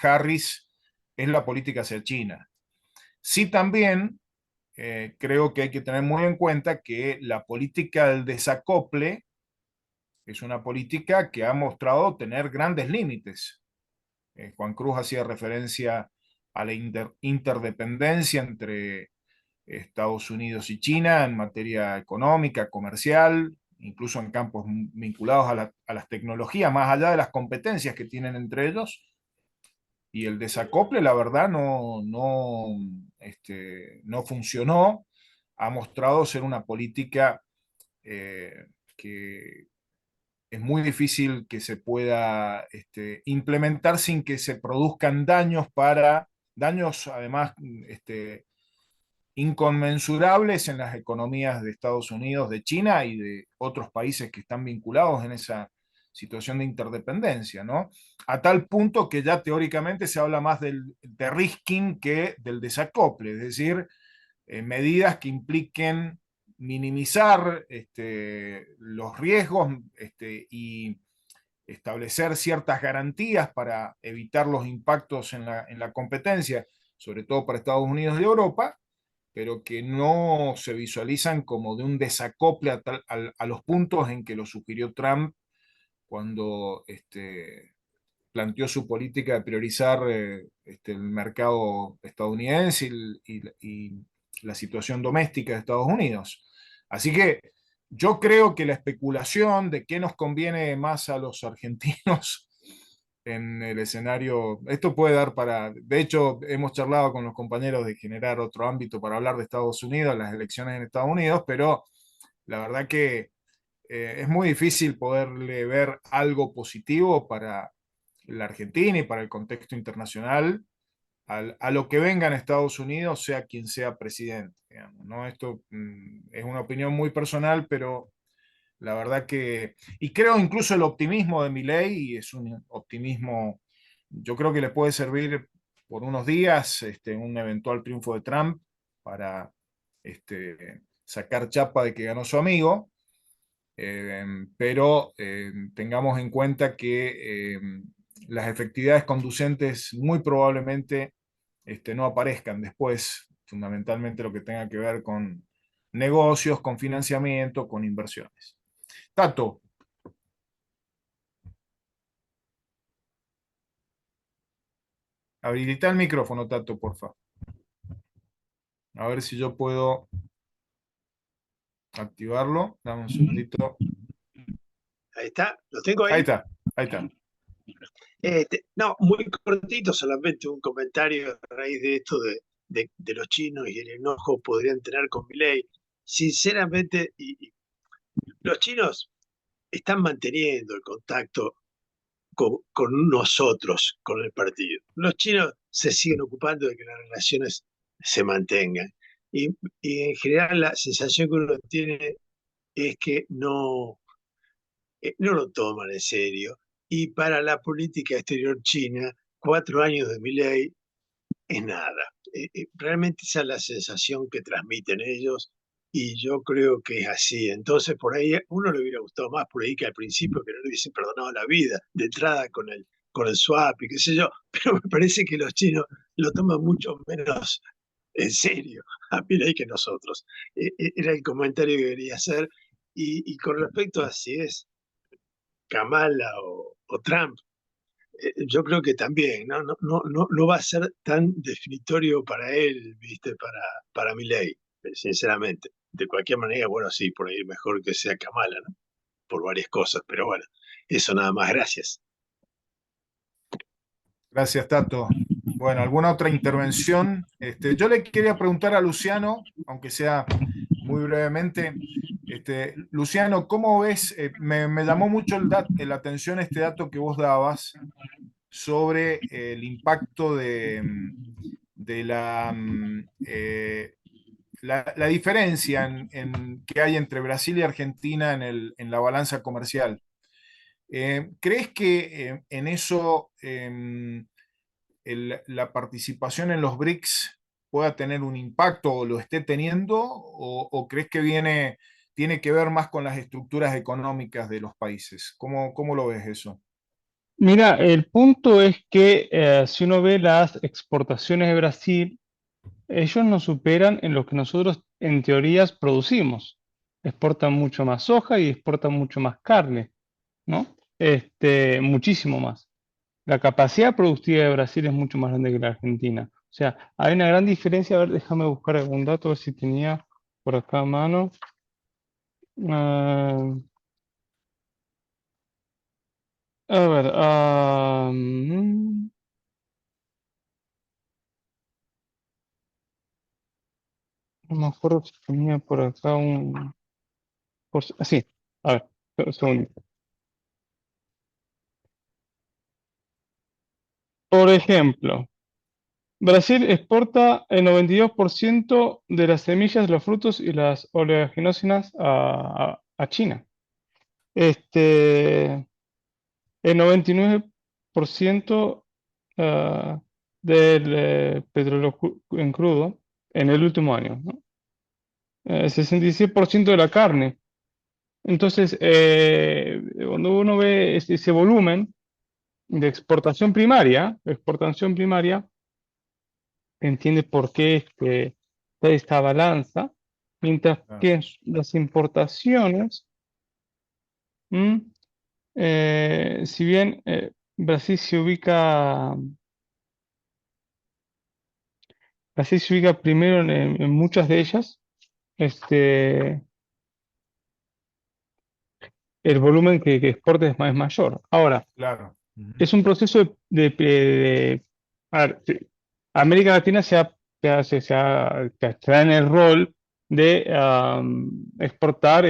Harris, es la política hacia China. Sí, también creo que hay que tener muy en cuenta que la política del desacople es una política que ha mostrado tener grandes límites. Juan Cruz hacía referencia a la interdependencia entre Estados Unidos y China en materia económica, comercial, incluso en campos vinculados a las tecnologías, más allá de las competencias que tienen entre ellos. Y el desacople, la verdad, no funcionó. Ha mostrado ser una política que es muy difícil que se pueda implementar sin que se produzcan daños además inconmensurables en las economías de Estados Unidos, de China y de otros países que están vinculados en esa situación de interdependencia, ¿no? A tal punto que ya teóricamente se habla más de risking que del desacople, es decir, medidas que impliquen minimizar los riesgos y establecer ciertas garantías para evitar los impactos en la competencia, sobre todo para Estados Unidos y Europa, pero que no se visualizan como de un desacople a los puntos en que lo sugirió Trump cuando planteó su política de priorizar el mercado estadounidense y la situación doméstica de Estados Unidos. Así que yo creo que la especulación de qué nos conviene más a los argentinos en el escenario. Esto puede dar para, de hecho, hemos charlado con los compañeros de generar otro ámbito para hablar de Estados Unidos, las elecciones en Estados Unidos, pero la verdad que es muy difícil poderle ver algo positivo para la Argentina y para el contexto internacional a lo que venga en Estados Unidos, sea quien sea presidente. Digamos, ¿no? Esto es una opinión muy personal, pero la verdad que, y creo incluso el optimismo de Milei, y es un optimismo, yo creo que le puede servir por unos días un eventual triunfo de Trump para sacar chapa de que ganó su amigo, pero tengamos en cuenta que las efectividades conducentes muy probablemente no aparezcan después, fundamentalmente lo que tenga que ver con negocios, con financiamiento, con inversiones. Tato. Habilita el micrófono, Tato, por favor. A ver si yo puedo activarlo. Dame un segundito. Ahí está, lo tengo Ahí ahí. está, ahí está. No, muy cortito, solamente un comentario a raíz de esto de los chinos y el enojo podrían tener con Milei. Sinceramente, los chinos están manteniendo el contacto con nosotros, con el partido. Los chinos se siguen ocupando de que las relaciones se mantengan. Y, y en general la sensación que uno tiene es que no lo toman en serio. Y para la política exterior china, 4 años de Milei es nada. Realmente esa es la sensación que transmiten ellos y yo creo que es así. Entonces, por ahí a uno le hubiera gustado más por ahí que al principio que no le hubiesen perdonado la vida de entrada con el swap y qué sé yo, pero me parece que los chinos lo toman mucho menos en serio a Milei que nosotros. Era el comentario que quería hacer. Y con respecto a si es Kamala o Trump, yo creo que también, no va a ser tan definitorio para él, ¿viste? Para Milei, sinceramente. De cualquier manera, bueno, sí, por ahí mejor que sea Kamala, ¿no? Por varias cosas, pero bueno, eso nada más, gracias. Gracias, Tato. Bueno, ¿alguna otra intervención? Yo le quería preguntar a Luciano, aunque sea muy brevemente. Luciano, ¿cómo ves? Me llamó mucho la atención este dato que vos dabas sobre el impacto de la diferencia que hay entre Brasil y Argentina en la balanza comercial. ¿Crees que en eso la participación en los BRICS pueda tener un impacto o lo esté teniendo? ¿O crees que tiene que ver más con las estructuras económicas de los países? ¿Cómo lo ves eso? Mira, el punto es que si uno ve las exportaciones de Brasil, ellos nos superan en lo que nosotros en teorías producimos. Exportan mucho más soja y exportan mucho más carne, ¿no? Muchísimo más. La capacidad productiva de Brasil es mucho más grande que la Argentina. O sea, hay una gran diferencia. A ver, déjame buscar algún dato, a ver si tenía por acá a mano. Ah, a ver, no me acuerdo si tenía por acá un... sí, a ver, un segundo. Por ejemplo, Brasil exporta el 92% de las semillas, los frutos y las oleaginosas a China. El 99% ah, del petróleo en crudo en el último año, ¿no? 66% de la carne. Entonces, cuando uno ve ese volumen de exportación primaria, entiende por qué está esta balanza, mientras Ah, que las importaciones, ¿m? Si bien Brasil se ubica primero en muchas de ellas, este, el volumen que exporta es mayor. Ahora, claro. Es un proceso a ver, América Latina está en el rol de exportar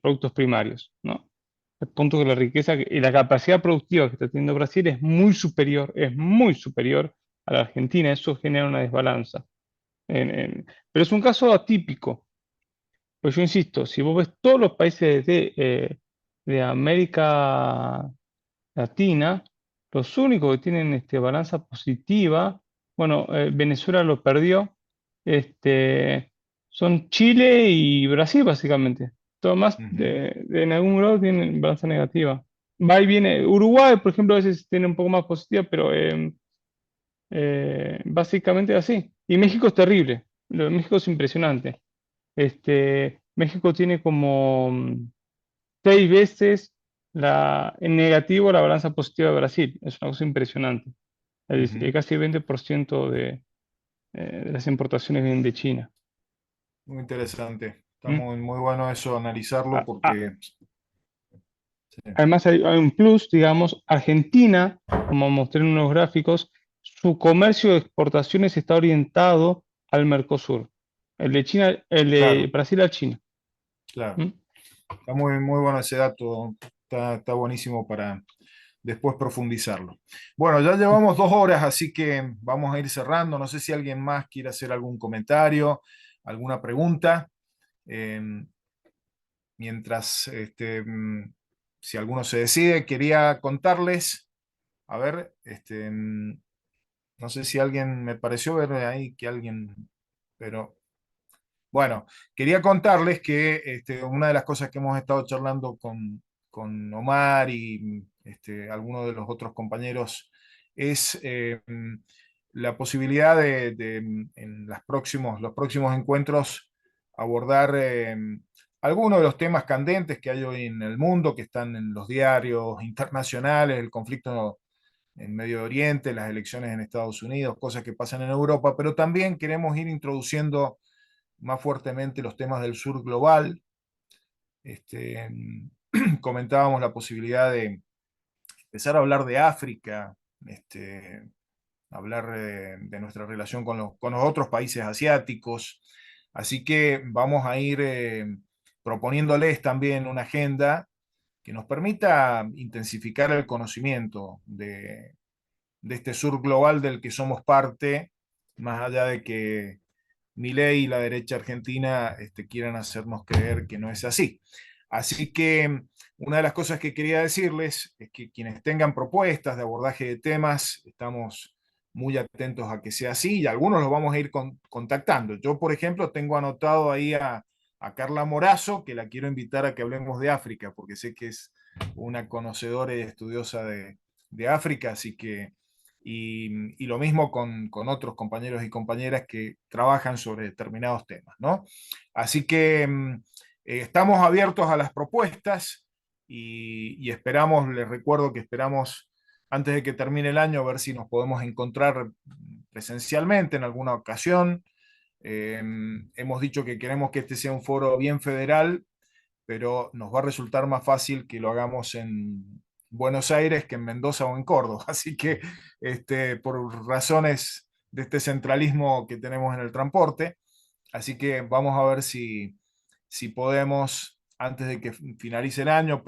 productos primarios, ¿no? El punto que la riqueza y la capacidad productiva que está teniendo Brasil es muy superior a la Argentina. Eso genera una desbalanza. Pero es un caso atípico. Pues yo insisto, si vos ves todos los países de América Latina, los únicos que tienen balanza positiva, bueno, Venezuela lo perdió, este, son Chile y Brasil básicamente. Todo más Ujú. en algún grado tienen balanza negativa. Va y viene. Uruguay, por ejemplo, a veces tiene un poco más positiva, pero básicamente así. Y México es terrible. Lo de México es impresionante. México tiene como 6 veces en negativo la balanza positiva de Brasil. Es una cosa impresionante. Ujú. Casi el 20% de las importaciones vienen de China. Muy interesante. Está ¿Mm? muy, muy bueno eso, analizarlo, A- a- porque sí. Además hay un plus, digamos, Argentina, como mostré en unos gráficos, su comercio de exportaciones está orientado al Mercosur. El de Claro, Brasil a China. claro. ¿Mm? Está muy, muy bueno ese dato. Está buenísimo para después profundizarlo. Bueno, ya llevamos 2 horas, así que vamos a ir cerrando. No sé si alguien más quiere hacer algún comentario, alguna pregunta. Eh, mientras, si alguno se decide, quería contarles, a ver, no sé si alguien, me pareció ver ahí que alguien, pero bueno, quería contarles que una de las cosas que hemos estado charlando con Omar y algunos de los otros compañeros es la posibilidad en los próximos encuentros abordar algunos de los temas candentes que hay hoy en el mundo, que están en los diarios internacionales, el conflicto en Medio Oriente, las elecciones en Estados Unidos, cosas que pasan en Europa, pero también queremos ir introduciendo más fuertemente los temas del sur global. Este, comentábamos la posibilidad de empezar a hablar de África, hablar de nuestra relación con los otros países asiáticos. Así que vamos a ir proponiéndoles también una agenda que nos permita intensificar el conocimiento de este sur global del que somos parte, más allá de que Milei y la derecha argentina quieran hacernos creer que no es así. Así que una de las cosas que quería decirles es que quienes tengan propuestas de abordaje de temas, estamos muy atentos a que sea así y algunos los vamos a ir contactando. Yo, por ejemplo, tengo anotado ahí a Carla Morazo, que la quiero invitar a que hablemos de África, porque sé que es una conocedora y estudiosa de África, así que y lo mismo con otros compañeros y compañeras que trabajan sobre determinados temas, ¿no? Así que estamos abiertos a las propuestas y esperamos, les recuerdo que esperamos antes de que termine el año ver si nos podemos encontrar presencialmente en alguna ocasión. Hemos dicho que queremos que este sea un foro bien federal, pero nos va a resultar más fácil que lo hagamos en Buenos Aires que en Mendoza o en Córdoba. Así que por razones de este centralismo que tenemos en el transporte, así que vamos a ver si podemos, antes de que finalice el año,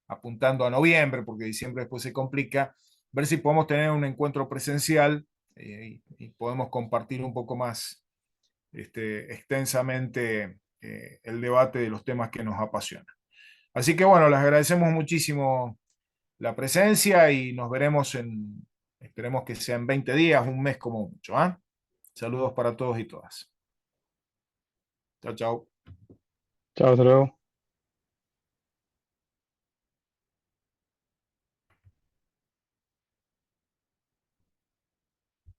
apuntando a noviembre, porque diciembre después se complica, ver si podemos tener un encuentro presencial y podemos compartir un poco más extensamente el debate de los temas que nos apasionan. Así que bueno, les agradecemos muchísimo la presencia y nos veremos esperemos que sean 20 días, un mes como mucho. ¿Eh? Saludos para todos y todas. Chao, chao. Chao, hasta luego.